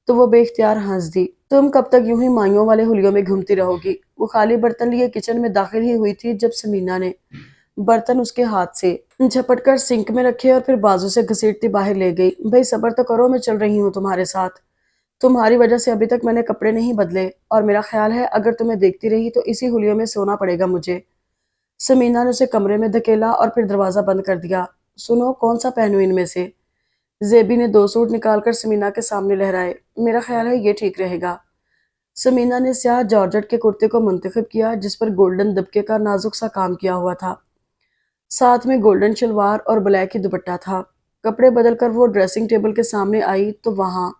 تو وہ بے اختیار ہنس دی۔ تم کب تک یوں ہی مائیوں والے حلیوں میں گھومتی رہو گی؟ وہ خالی برتن لیے کچن میں داخل ہی ہوئی تھی جب سمینہ نے برتن اس کے ہاتھ سے جھپٹ کر سنک میں رکھے اور پھر بازو سے گھسیٹتی باہر لے گئی۔ بھئی صبر تو کرو، میں چل رہی ہوں تمہارے ساتھ، تمہاری وجہ سے ابھی تک میں نے کپڑے نہیں بدلے، اور میرا خیال ہے اگر تمہیں دیکھتی رہی تو اسی حلیوں میں سونا پڑے گا مجھے۔ سمینہ نے اسے کمرے میں دھکیلا اور پھر دروازہ بند کر دیا۔ سنو، کون سا پہنوں ان میں سے؟ زیبی نے دو سوٹ نکال کر سمینہ کے سامنے لہرائے۔ میرا خیال ہے یہ ٹھیک رہے گا۔ سمینہ نے سیاہ جارجٹ کے کرتے کو منتخب کیا جس پر گولڈن دبکے کا نازک سا کام کیا ہوا تھا، ساتھ میں گولڈن شلوار اور بلیک ہی دوپٹہ تھا۔ کپڑے بدل کر وہ ڈریسنگ ٹیبل کے سامنے آئی تو وہاں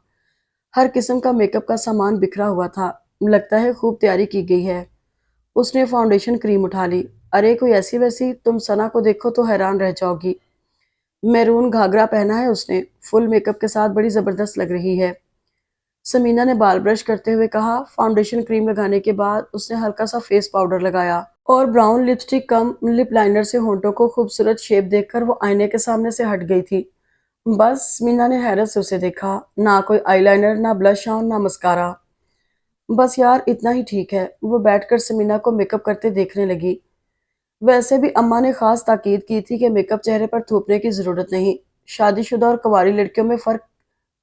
ہر قسم کا میک اپ کا سامان بکھرا ہوا تھا۔ لگتا ہے خوب تیاری کی گئی ہے۔ اس نے فاؤنڈیشن کریم اٹھا لی۔ ارے کوئی ایسی ویسی؟ تم ثنا کو دیکھو تو حیران رہ جاؤ گی۔ میرون گھاگرا پہنا ہے اس نے، فل میک اپ کے ساتھ بڑی زبردست لگ رہی ہے، سمینہ نے بال برش کرتے ہوئے کہا۔ فاؤنڈیشن کریم لگانے کے بعد اس نے ہلکا سا فیس پاؤڈر لگایا اور براؤن لپسٹک کم لپ لائنر سے ہونٹوں کو خوبصورت شیپ دیکھ کر وہ آئینے کے سامنے سے ہٹ گئی تھی۔ بس؟ سمینہ نے حیرت سے اسے دیکھا۔ نہ کوئی آئی لائنر، نہ بلش آن، نہ مسکارا۔ بس یار اتنا ہی ٹھیک ہے۔ وہ بیٹھ کر سمینہ کو میک اپ کرتے دیکھنے لگی۔ ویسے بھی اماں نے خاص تاکید کی تھی کہ میک اپ چہرے پر تھوپنے کی ضرورت نہیں، شادی شدہ اور کنواری لڑکیوں میں فرق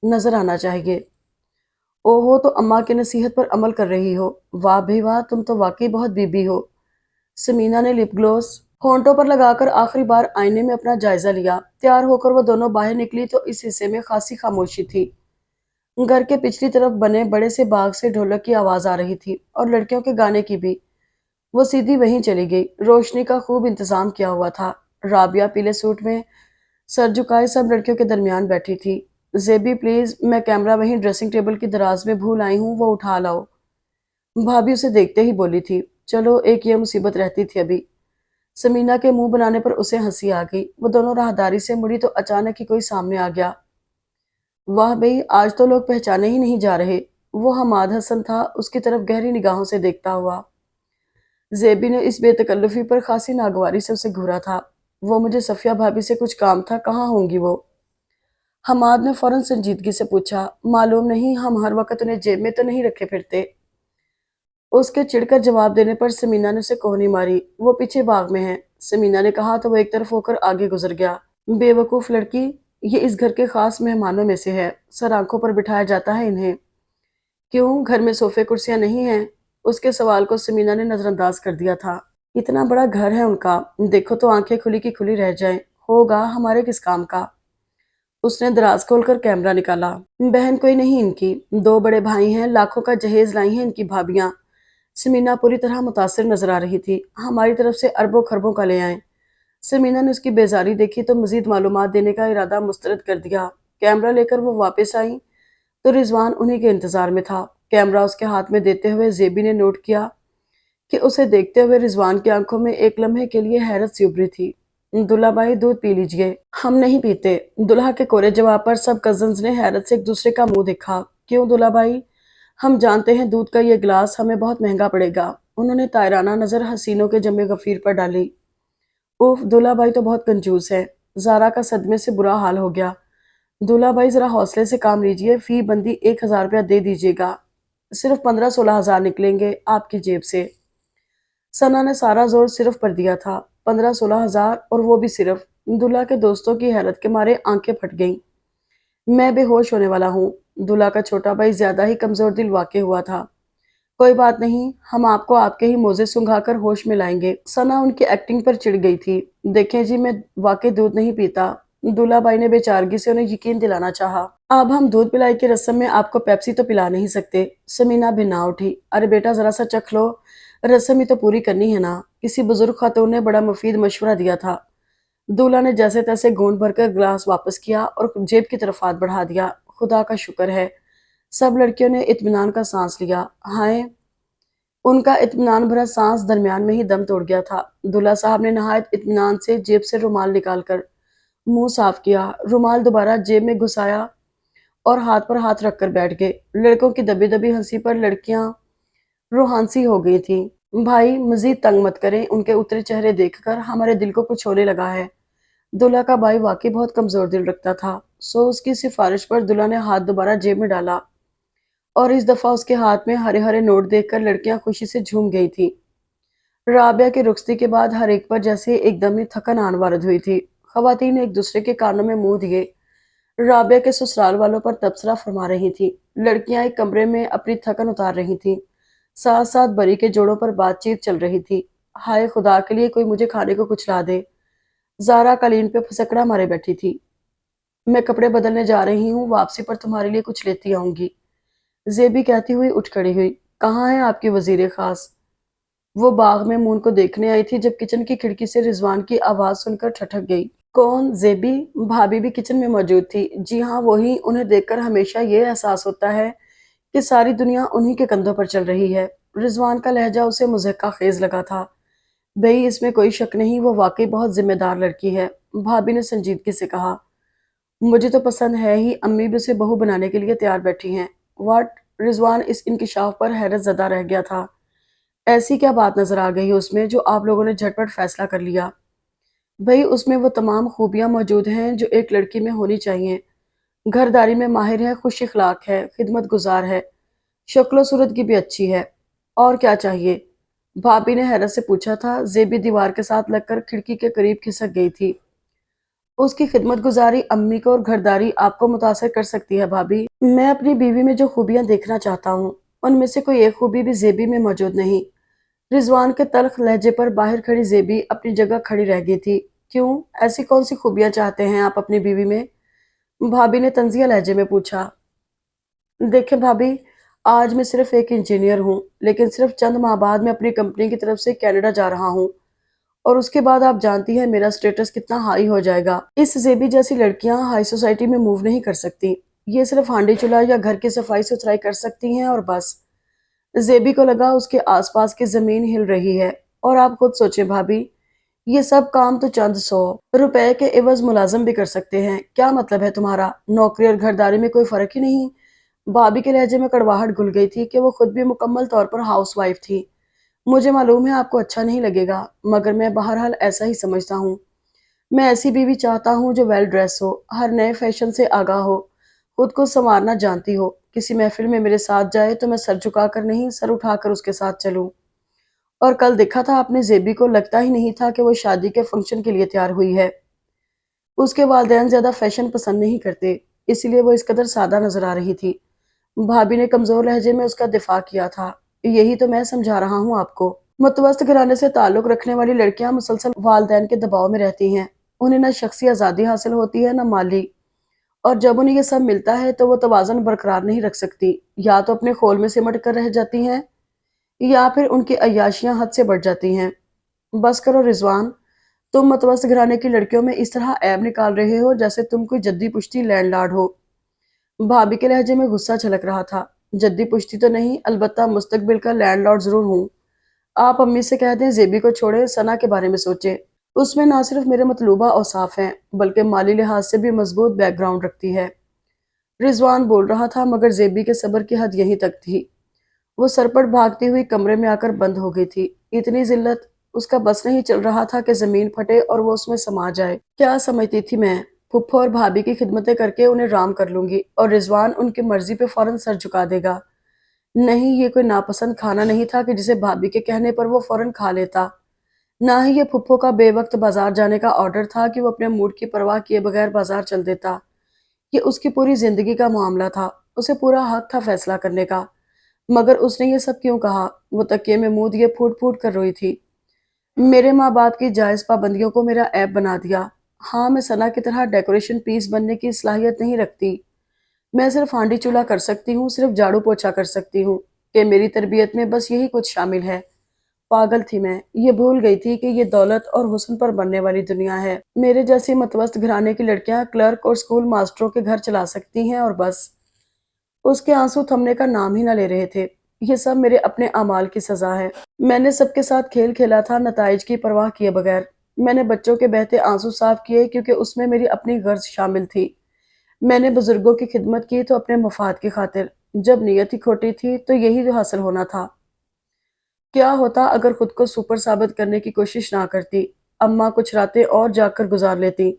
نظر آنا چاہیے۔ اوہو، تو اماں کی نصیحت پر عمل کر رہی ہو؟ واہ بھئی واہ، تم تو واقعی بہت بی بی ہو۔ سمینہ نے لپ گلوس ہونٹوں پر لگا کر آخری بار آئینے میں اپنا جائزہ لیا۔ تیار ہو کر وہ دونوں باہر نکلی تو اس حصے میں خاصی خاموشی تھی۔ گھر کے پچھلی طرف بنے بڑے سے باغ سے ڈھولک کی آواز آ رہی تھی اور لڑکیوں کے گانے کی بھی۔ وہ سیدھی وہیں چلی گئی۔ روشنی کا خوب انتظام کیا ہوا تھا۔ رابعہ پیلے سوٹ میں سر جھکائے سب لڑکیوں کے درمیان بیٹھی تھی۔ زیبی پلیز، میں کیمرہ وہیں ڈریسنگ ٹیبل کی دراز میں بھول آئی ہوں، وہ اٹھا لاؤ، بھابھی اسے دیکھتے ہی بولی تھی۔ چلو، ایک یہ مصیبت رہتی تھی ابھی۔ سمینہ کے منہ بنانے پر اسے ہنسی آ گئی۔ وہ دونوں راہداری سے مڑی تو اچانک ہی کوئی سامنے آ گیا۔ واہ بھئی، آج تو لوگ پہچانے ہی نہیں جا رہے۔ وہ حماد حسن تھا، اس کی طرف گہری نگاہوں سے دیکھتا ہوا۔ زیبی نے اس بے تکلفی پر خاصی ناگواری سے اسے گھورا تھا۔ وہ مجھے صفیہ بھابھی سے کچھ کام تھا، کہاں ہوں گی وہ؟ حماد نے فوراً سنجیدگی سے پوچھا۔ معلوم نہیں، ہم ہر وقت انہیں جیب میں تو نہیں رکھے پھرتے۔ اس کے چڑھ کر جواب دینے پر سمینہ نے اسے کوہنی ماری۔ وہ پیچھے باغ میں ہیں، سمینہ نے کہا تو وہ ایک طرف ہو کر آگے گزر گیا۔ بے وقوف لڑکی، یہ اس گھر کے خاص مہمانوں میں سے ہے، سر آنکھوں پر بٹھایا جاتا ہے انہیں۔ کیوں، گھر میں صوفے کرسیاں نہیں ہیں؟ اس کے سوال کو سمینہ نے نظر انداز کر دیا تھا۔ اتنا بڑا گھر ہے ان کا، دیکھو تو آنکھیں کھلی کی کھلی رہ جائیں، ہوگا ہمارے کس کام کا؟ اس نے دراز کھول کر کیمرہ نکالا۔ بہن کوئی نہیں ان کی، دو بڑے بھائی ہیں، لاکھوں کا جہیز لائی ہیں ان کی بھابیاں۔ سمینا پوری طرح متاثر نظر آ رہی تھی۔ ہماری طرف سے اربوں خربوں کا لے آئیں۔ سمینا نے اس کی بیزاری دیکھی تو مزید معلومات دینے کا ارادہ مسترد کر دیا۔ کیمرہ لے کر وہ واپس آئیں تو رضوان انہی کے انتظار میں تھا۔ کیمرہ اس کے ہاتھ میں دیتے ہوئے زیبی نے نوٹ کیا کہ اسے دیکھتے ہوئے رضوان کی آنکھوں میں ایک لمحے کے لیے حیرت سی ابھری تھی۔ دلہا بھائی دودھ پی لیجئے۔ ہم نہیں پیتے۔ دلہا کے کورے جواب پر سب کزنز نے حیرت سے ایک دوسرے کا منہ دیکھا۔ کیوں دلہا بھائی؟ ہم جانتے ہیں دودھ کا یہ گلاس ہمیں بہت مہنگا پڑے گا۔ انہوں نے طائرانہ نظر حسینوں کے جمع غفیر پر ڈالی۔ اوف، دلہا بھائی تو بہت کنجوس ہے۔ زارا کا صدمے سے برا حال ہو گیا۔ دلہا بھائی ذرا حوصلے سے کام لیجئے، فی بندی 1000 روپیہ دے دیجئے گا۔ صرف 15-16 ہزار نکلیں گے آپ کی جیب سے۔ ثنا نے سارا زور صرف پر دیا تھا۔ 15-16 ہزار اور وہ بھی صرف۔ دلہا کے دوستوں کی حیرت کے مارے آنکھیں پھٹ گئیں۔ میں بے ہوش ہونے والا ہوں۔ دلہا کا چھوٹا بھائی زیادہ ہی کمزور دل واقع ہوا تھا۔ کوئی بات نہیں، ہم آپ کو آپ کے ہی موزے سنگھا کر ہوش میں لائیں گے۔ ثنا ان کی ایکٹنگ پر چڑ گئی تھی۔ دیکھیں جی، میں واقعی دودھ نہیں پیتا۔ دلہا بھائی نے بے چارگی سے انہیں یقین دلانا چاہا۔ اب ہم دودھ پلائی کی رسم میں آپ کو پیپسی تو پلا نہیں سکتے۔ سمینا بھنا اٹھی۔ ارے بیٹا ذرا سا چکھ لو، رسم ہی تو پوری کرنی ہے نا۔ کسی بزرگ خاتون نے بڑا مفید مشورہ دیا تھا۔ دلہا نے جیسے تیسے گھونٹ بھر کر گلاس واپس کیا اور جیب کی طرف ہاتھ بڑھا دیا۔ خدا کا شکر ہے۔ سب لڑکیوں نے اطمینان کا سانس لیا۔ ہائے، ان کا اطمینان بھرا سانس درمیان میں ہی دم توڑ گیا تھا۔ دلہا صاحب نے نہایت اطمینان سے جیب سے رومال نکال کر منہ صاف کیا، رومال دوبارہ جیب میں گھسایا اور ہاتھ پر ہاتھ رکھ کر بیٹھ گئے۔ لڑکوں کی دبی دبی ہنسی پر لڑکیاں روحانسی ہو گئی تھیں۔ بھائی مزید تنگ مت کریں، ان کے اترے چہرے دیکھ کر ہمارے دل کو کچھ ہونے لگا ہے۔ دلہا کا بھائی واقعی بہت کمزور دل رکھتا تھا، سو اس کی سفارش پر دلہا نے ہاتھ دوبارہ جیب میں ڈالا اور اس دفعہ اس کے ہاتھ میں ہرے ہرے نوٹ دیکھ کر لڑکیاں خوشی سے جھوم گئی تھیں۔ رابعہ کی رخصتی کے بعد ہر ایک پر جیسے ایک دم ہی تھکن آن وارد ہوئی تھی۔ خواتین ایک دوسرے کے کانوں میں منہ دیے رابعہ کے سسرال والوں پر تبصرہ فرما رہی تھیں۔ لڑکیاں ایک کمرے میں اپنی تھکن اتار رہی تھیں، ساتھ ساتھ بری کے جوڑوں پر بات چیت چل رہی تھی۔ ہائے خدا کے لیے کوئی مجھے کھانے کو کچھ لا دے۔ زارا قالین پہ پھسکڑا مارے بیٹھی تھی۔ میں کپڑے بدلنے جا رہی ہوں، واپسی پر تمہارے لیے کچھ لیتی آؤں گی۔ زیبی کہتی ہوئی اٹھ کھڑی ہوئی۔ کہاں ہے آپ کی وزیر خاص؟ وہ باغ میں مون کو دیکھنے آئی تھی جب کچن کی کھڑکی سے رضوان کی آواز سن کر ٹھٹک گئی۔ کون؟ زیبی؟ بھابی بھی کچن میں موجود تھی۔ جی ہاں وہی، انہیں دیکھ کر ہمیشہ یہ احساس ہوتا ہے کہ ساری دنیا انہی کے کندھوں پر چل رہی ہے۔ رضوان کا لہجہ اسے مضحکہ خیز لگا تھا۔ بھئی اس میں کوئی شک نہیں، وہ واقعی بہت ذمہ دار لڑکی ہے، بھابی نے سنجیدگی سے کہا۔ مجھے تو پسند ہے ہی، امی بھی اسے بہو بنانے کے لیے تیار بیٹھی ہیں۔ واٹ؟ رضوان اس انکشاف پر حیرت زدہ رہ گیا تھا۔ ایسی کیا بات نظر آ گئی اس میں جو آپ لوگوں نے جھٹ پٹ فیصلہ کر لیا؟ بھئی اس میں وہ تمام خوبیاں موجود ہیں جو ایک لڑکی میں ہونی چاہیے۔ گھرداری میں ماہر ہے، خوش اخلاق ہے، خدمت گزار ہے، شکل و صورت کی بھی اچھی ہے۔ اور کیا چاہیے؟ بھابی نے حیرت سے پوچھا تھا۔ زیبی دیوار کے ساتھ لگ کر کھڑکی کے قریب کھسک گئی تھی۔ اس کی خدمت گزاری امی کو اور گھرداری آپ کو متاثر کر سکتی ہے بھابی۔ میں اپنی بیوی میں جو خوبیاں دیکھنا چاہتا ہوں ان میں سے کوئی ایک خوبی بھی زیبی میں موجود نہیں۔ رضوان کے تلخ لہجے پر باہر کھڑی زیبی اپنی جگہ کھڑی رہ گئی تھی۔ کیوں؟ ایسی کون سی خوبیاں چاہتے ہیں آپ اپنی بیوی میں؟ بھابی نے طنزیہ لہجے میں پوچھا۔ دیکھیں بھابی، آج میں صرف ایک انجینئر ہوں، لیکن صرف چند ماہ بعد میں اپنی کمپنی کی طرف سے کینیڈا جا رہا ہوں اور اس کے بعد آپ جانتی ہیں میرا سٹیٹس کتنا ہائی ہو جائے گا۔ اس زیبی جیسی لڑکیاں ہائی سوسائٹی میں موو نہیں کر سکتی، یہ صرف ہانڈی چولہا یا گھر کی صفائی ستھرائی کر سکتی ہیں اور بس۔ زیبی کو لگا اس کے آس پاس کی زمین ہل رہی ہے۔ اور آپ خود سوچیں بھابی، یہ سب کام تو چند 100 روپے کے عوض ملازم بھی کر سکتے ہیں۔ کیا مطلب ہے تمہارا؟ نوکری اور گھرداری میں کوئی فرق ہی نہیں؟ بھابی کے لہجے میں کڑواہٹ گھل گئی تھی کہ وہ خود بھی مکمل طور پر ہاؤس وائف تھی۔ مجھے معلوم ہے آپ کو اچھا نہیں لگے گا، مگر میں بہرحال ایسا ہی سمجھتا ہوں۔ میں ایسی بیوی چاہتا ہوں جو ویل ڈریس ہو، ہر نئے فیشن سے آگاہ ہو، خود کو سنوارنا جانتی ہو، کسی محفل میں میرے ساتھ جائے تو میں سر جھکا کر نہیں سر اٹھا کر اس کے ساتھ چلوں۔ اور کل دیکھا تھا آپ نے زیبی کو، لگتا ہی نہیں تھا کہ وہ شادی کے فنکشن کے لیے تیار ہوئی ہے۔ اس کے والدین زیادہ فیشن پسند نہیں کرتے، اسی لیے وہ اس قدر سادہ نظر آ رہی تھی۔ بھابی نے کمزور لہجے میں اس کا دفاع کیا تھا۔ یہی تو میں سمجھا رہا ہوں آپ کو۔ متوسط گھرانے سے تعلق رکھنے والی لڑکیاں مسلسل والدین کے دباؤ میں رہتی ہیں، انہیں نہ شخصی آزادی حاصل ہوتی ہے نہ مالی، اور جب انہیں یہ سب ملتا ہے تو وہ توازن برقرار نہیں رکھ سکتی، یا تو اپنے خول میں سمٹ کر رہ جاتی ہیں یا پھر ان کی عیاشیاں حد سے بڑھ جاتی ہیں۔ بس کرو رضوان، تم متوسط گھرانے کی لڑکیوں میں اس طرح عیب نکال رہے ہو جیسے تم کوئی جدی پشتی لینڈ لارڈ ہو۔ بھابھی کے لہجے میں غصہ چھلک رہا تھا۔ جدی پشتی تو نہیں، البتہ مستقبل کا لینڈ لارڈ ضرور ہوں۔ آپ امی سے کہہ دیں زیبی کو چھوڑے، ثنا کے بارے میں سوچے۔ اس میں نہ صرف میرے مطلوبہ اوصاف ہیں بلکہ مالی لحاظ سے بھی مضبوط بیک گراؤنڈ رکھتی ہے۔ رضوان بول رہا تھا مگر زیبی کے صبر کی حد یہیں تک تھی۔ وہ سرپٹ بھاگتی ہوئی کمرے میں آ کر بند ہو گئی تھی۔ اتنی ذلت! اس کا بس نہیں چل رہا تھا کہ زمین پھٹے اور وہ اس میں سما جائے۔ کیا سمجھتی تھی میں، پھپھو اور بھابھی کی خدمتیں کر کے انہیں رام کر لوں گی اور رضوان ان کی مرضی پہ فوراً سر جھکا دے گا؟ نہیں، یہ کوئی ناپسند کھانا نہیں تھا کہ جسے بھابھی کے کہنے پر وہ فوراً کھا لیتا۔ نہ ہی یہ پھپھو کا بے وقت بازار جانے کا آرڈر تھا کہ وہ اپنے موڈ کی پرواہ کیے بغیر بازار چل دیتا۔ یہ اس کی پوری زندگی کا معاملہ تھا، اسے پورا حق تھا فیصلہ کرنے کا۔ مگر اس نے یہ سب کیوں کہا؟ وہ تکیے میں منہ دیے پھوٹ پھوٹ کر روئی تھی۔ میرے ماں باپ کی جائز پابندیوں کو میرا عیب بنا دیا۔ ہاں، میں ثنا کی طرح ڈیکوریشن پیس بننے کی صلاحیت نہیں رکھتی۔ میں صرف ہانڈی چولہا کر سکتی ہوں، صرف جھاڑو پوچھا کر سکتی ہوں کہ میری تربیت میں بس یہی کچھ شامل ہے۔ پاگل تھی میں، یہ بھول گئی تھی کہ یہ دولت اور حسن پر بننے والی دنیا ہے۔ میرے جیسی متوسط گھرانے کی لڑکیاں کلرک اور اسکول ماسٹروں کے گھر چلا سکتی ہیں اور بس۔ اس کے آنسو تھمنے کا نام ہی نہ لے رہے تھے۔ یہ سب میرے اپنے اعمال کی سزا ہے۔ میں نے سب کے ساتھ کھیل کھیلا تھا نتائج کی پرواہ کیے بغیر۔ میں نے بچوں کے بہتے آنسو صاف کیے کیونکہ اس میں میری اپنی غرض شامل تھی۔ میں نے بزرگوں کی خدمت کی تو اپنے مفاد کی خاطر۔ جب نیت ہی کھوٹی تھی تو یہی جو حاصل ہونا تھا۔ کیا ہوتا اگر خود کو سپر ثابت کرنے کی کوشش نہ کرتی؟ اماں کچھ راتیں اور جاگ کر گزار لیتی،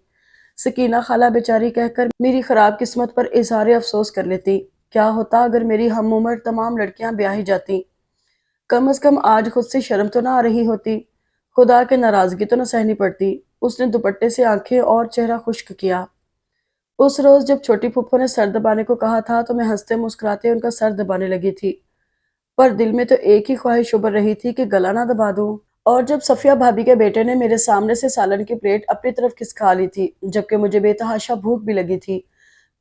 سکینہ خالہ بیچاری کہہ کر میری خراب قسمت پر اظہار افسوس کر لیتی۔ کیا ہوتا اگر میری ہم عمر تمام لڑکیاں بیاہی جاتی؟ کم از کم آج خود سے شرم تو نہ آ رہی ہوتی، خدا کے ناراضگی تو نہ سہنی پڑتی۔ اس نے دوپٹے سے آنکھیں اور چہرہ خشک کیا۔ اس روز جب چھوٹی پھپھو نے سر دبانے کو کہا تھا تو میں ہنستے مسکراتے ان کا سر دبانے لگی تھی، پر دل میں تو ایک ہی خواہش ابھر رہی تھی کہ گلا نہ دبا دوں۔ اور جب صفیہ بھابھی کے بیٹے نے میرے سامنے سے سالن کی پلیٹ اپنی طرف کھسکا لی تھی جبکہ مجھے بے تحاشا بھوک بھی لگی تھی،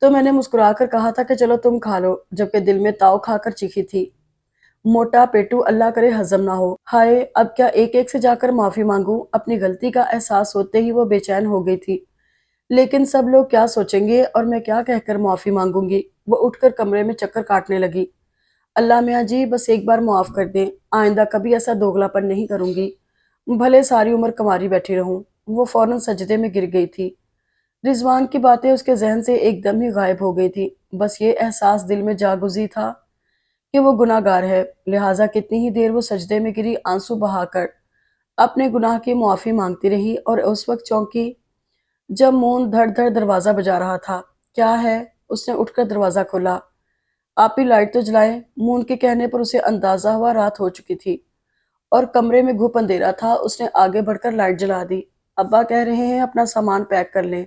تو میں نے مسکرا کر کہا تھا کہ چلو تم کھا لو، جبکہ دل میں تاؤ کھا کر چیخی تھی، موٹا پیٹو اللہ کرے ہضم نہ ہو۔ ہائے، اب کیا ایک ایک سے جا کر معافی مانگوں؟ اپنی غلطی کا احساس ہوتے ہی وہ بے چین ہو گئی تھی۔ لیکن سب لوگ کیا سوچیں گے اور میں کیا کہہ کر معافی مانگوں گی؟ وہ اٹھ کر کمرے میں چکر کاٹنے لگی۔ اللہ میاں جی، بس ایک بار معاف کر دیں، آئندہ کبھی ایسا دوگلا پن نہیں کروں گی، بھلے ساری عمر کماری بیٹھی رہوں۔ وہ فوراً سجدے میں گر گئی تھی۔ رضوان کی باتیں اس کے ذہن سے ایک دم ہی غائب ہو گئی تھی، بس یہ احساس دل میں جاگزی تھا کہ وہ گناہ گار ہے، لہٰذا کتنی ہی دیر وہ سجدے میں گری آنسو بہا کر اپنے گناہ کی معافی مانگتی رہی اور اس وقت چونکی جب مون دھڑ دھڑ دروازہ بجا رہا تھا۔ کیا ہے؟ اس نے اٹھ کر دروازہ کھولا۔ آپ ہی لائٹ تو جلائیں۔ مون کے کہنے پر اسے اندازہ ہوا رات ہو چکی تھی اور کمرے میں گھپ اندھیرا تھا۔ اس نے آگے بڑھ کر لائٹ جلا دی۔ ابا کہہ رہے ہیں اپنا سامان پیک کر لیں،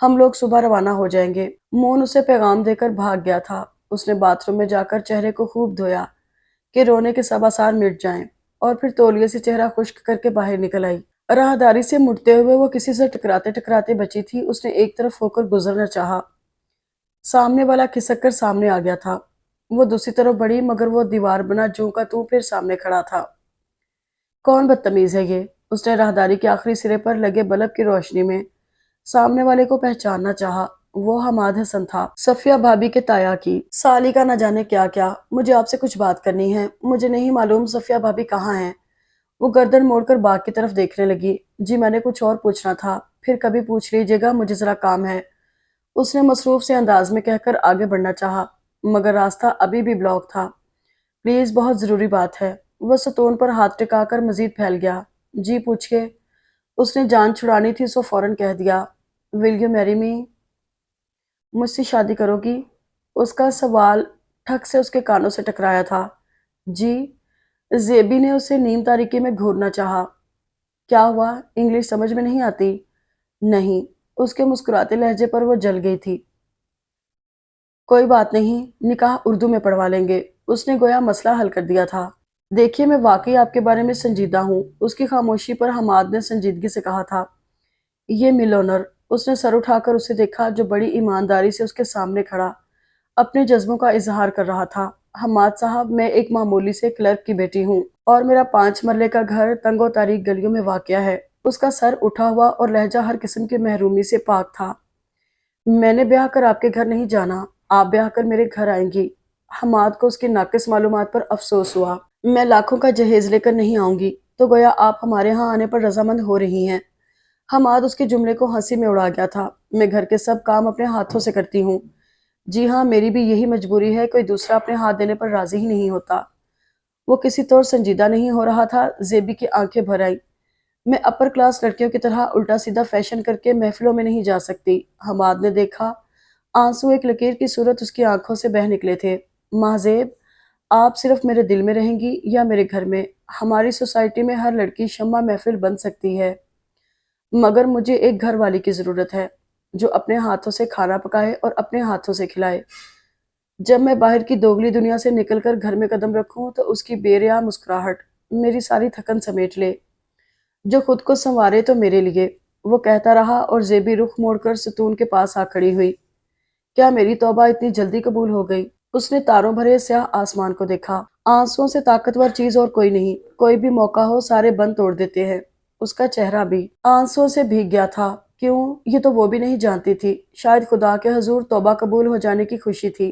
ہم لوگ صبح روانہ ہو جائیں گے۔ مون اسے پیغام دے کر بھاگ گیا تھا۔ اس نے باتھ روم میں جا کر چہرے کو خوب دھویا کہ رونے کے سب آثار مٹ جائیں، اور پھر تولیے سے چہرہ خشک کر کے باہر نکل آئی۔ راہداری سے مڑتے ہوئے وہ کسی سے ٹکراتے ٹکراتے بچی تھی۔ اس نے ایک طرف ہو کر گزرنا چاہا، سامنے والا کھسک کر سامنے آ گیا تھا۔ وہ دوسری طرف بڑھی مگر وہ دیوار بنا جوں کا توں پھر سامنے کھڑا تھا۔ کون بدتمیز ہے یہ؟ اس نے راہداری کے آخری سرے پر لگے بلب کی روشنی میں سامنے والے کو پہچاننا چاہا۔ وہ حماد حسن تھا، صفیہ بھابھی کے تایا کی سالی کا نہ جانے کیا کیا۔ مجھے آپ سے کچھ بات کرنی ہے۔ مجھے نہیں معلوم صفیہ بھابھی کہاں ہیں؟ وہ گردن موڑ کر باغ کی طرف دیکھنے لگی۔ جی میں نے کچھ اور پوچھنا تھا، پھر کبھی پوچھ لیجیے گا، مجھے ذرا کام ہے، اس نے مصروف سے انداز میں کہہ کر آگے بڑھنا چاہا، مگر راستہ ابھی بھی بلاک تھا۔ پلیز، بہت ضروری بات ہے۔ وہ ستون پر ہاتھ ٹکا کر مزید پھیل گیا۔ جی پوچھئے۔ اس نے جان چھڑانی تھی سو فوراً کہہ دیا، ول یو میری می؟ مجھ سے شادی کرو گی؟ اس کا سوال ٹھک سے اس کے کانوں سے ٹکرایا تھا۔ جی؟ زیبی نے اسے نیم تاریکی میں گھورنا چاہا۔ کیا ہوا؟ انگلش سمجھ میں نہیں آتی؟ نہیں۔ اس کے مسکراتے لہجے پر وہ جل گئی تھی۔ کوئی بات نہیں، نکاح اردو میں پڑھوا لیں گے، اس نے گویا مسئلہ حل کر دیا تھا۔ دیکھیے میں واقعی آپ کے بارے میں سنجیدہ ہوں، اس کی خاموشی پر حماد نے سنجیدگی سے کہا تھا۔ یہ مل آنر، اس نے سر اٹھا کر اسے دیکھا جو بڑی ایمانداری سے اس کے سامنے کھڑا اپنے جذبوں کا اظہار کر رہا تھا۔ حماد صاحب، میں ایک معمولی سے کلرک کی بیٹی ہوں اور میرا 5 مرلے کا گھر تنگ و تاریک گلیوں میں واقع ہے۔ اس کا سر اٹھا ہوا اور لہجہ ہر قسم کی محرومی سے پاک تھا۔ میں نے بیاہ کر آپ کے گھر نہیں جانا، آپ بیاہ کر میرے گھر آئیں گی۔ حماد کو اس کی ناقص معلومات پر افسوس ہوا۔ میں لاکھوں کا جہیز لے کر نہیں آؤں گی تو گویا آپ ہمارے ہاں آنے پر رضامند ہو رہی ہیں۔ حماد اس کے جملے کو ہنسی میں اڑا گیا تھا۔ میں گھر کے سب کام اپنے ہاتھوں سے کرتی ہوں۔ جی ہاں، میری بھی یہی مجبوری ہے، کوئی دوسرا اپنے ہاتھ دینے پر راضی ہی نہیں ہوتا۔ وہ کسی طور سنجیدہ نہیں ہو رہا تھا۔ زیبی کی آنکھیں بھر آئیں۔ میں اپر کلاس لڑکیوں کی طرح الٹا سیدھا فیشن کر کے محفلوں میں نہیں جا سکتی۔ حماد نے دیکھا، آنسو ایک لکیر کی صورت اس کی آنکھوں سے بہہ نکلے تھے۔ ماں زیب، آپ صرف میرے دل میں رہیں گی یا میرے گھر میں؟ ہماری سوسائٹی میں ہر لڑکی شمع محفل بن سکتی ہے، مگر مجھے ایک گھر والی کی ضرورت ہے جو اپنے ہاتھوں سے کھانا پکائے اور اپنے ہاتھوں سے کھلائے۔ جب میں باہر کی دوگلی دنیا سے نکل کر گھر میں قدم رکھوں تو اس کی بے ریا مسکراہٹ میری ساری تھکن سمیٹ لے۔ جو خود کو سنوارے تو میرے لیے، وہ کہتا رہا اور زیبی رخ موڑ کر ستون کے پاس آ کھڑی ہوئی۔ کیا میری توبہ اتنی جلدی قبول ہو گئی؟ اس نے تاروں بھرے سیاہ آسمان کو دیکھا۔ آنسوؤں سے طاقتور چیز اور کوئی نہیں، کوئی بھی موقع ہو سارے بند توڑ دیتے ہیں۔ اس کا چہرہ بھی آنسوؤں سے بھیگ گیا تھا۔ کیوں؟ یہ تو وہ بھی نہیں جانتی تھی۔ شاید خدا کے حضور توبہ قبول ہو جانے کی خوشی تھی،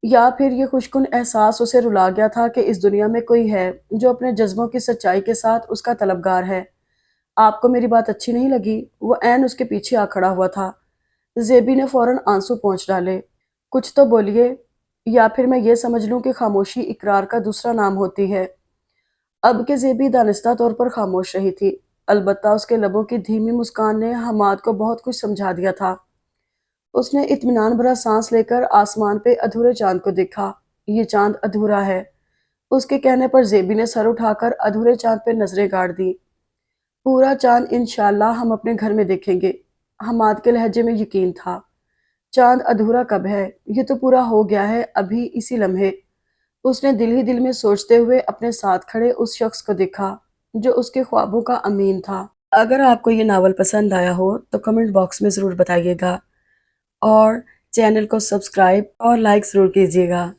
یا پھر یہ خوشکن احساس اسے رلا گیا تھا کہ اس دنیا میں کوئی ہے جو اپنے جذبوں کی سچائی کے ساتھ اس کا طلبگار ہے۔ آپ کو میری بات اچھی نہیں لگی؟ وہ عین اس کے پیچھے آ کھڑا ہوا تھا۔ زیبی نے فوراً آنسو پونچھ ڈالے۔ کچھ تو بولیے، یا پھر میں یہ سمجھ لوں کہ خاموشی اقرار کا دوسرا نام ہوتی ہے۔ اب کہ زیبی دانستہ طور پر خاموش رہی تھی، البتہ اس کے لبوں کی دھیمی مسکان نے حماد کو بہت کچھ سمجھا دیا تھا۔ اس نے اطمینان بھرا سانس لے کر آسمان پہ ادھورے چاند کو دیکھا۔ یہ چاند ادھورا ہے۔ اس کے کہنے پر زیبی نے سر اٹھا کر ادھورے چاند پہ نظریں گاڑ دی۔ پورا چاند انشاءاللہ ہم اپنے گھر میں دیکھیں گے۔ حماد کے لہجے میں یقین تھا۔ چاند ادھورا کب ہے؟ یہ تو پورا ہو گیا ہے، ابھی اسی لمحے۔ اس نے دل ہی دل میں سوچتے ہوئے اپنے ساتھ کھڑے اس شخص کو دیکھا جو اس کے خوابوں کا امین تھا۔ اگر آپ کو یہ ناول پسند آیا ہو تو کمنٹ باکس میں ضرور بتائیے گا، اور چینل کو سبسکرائب اور لائک ضرور کیجیے گا۔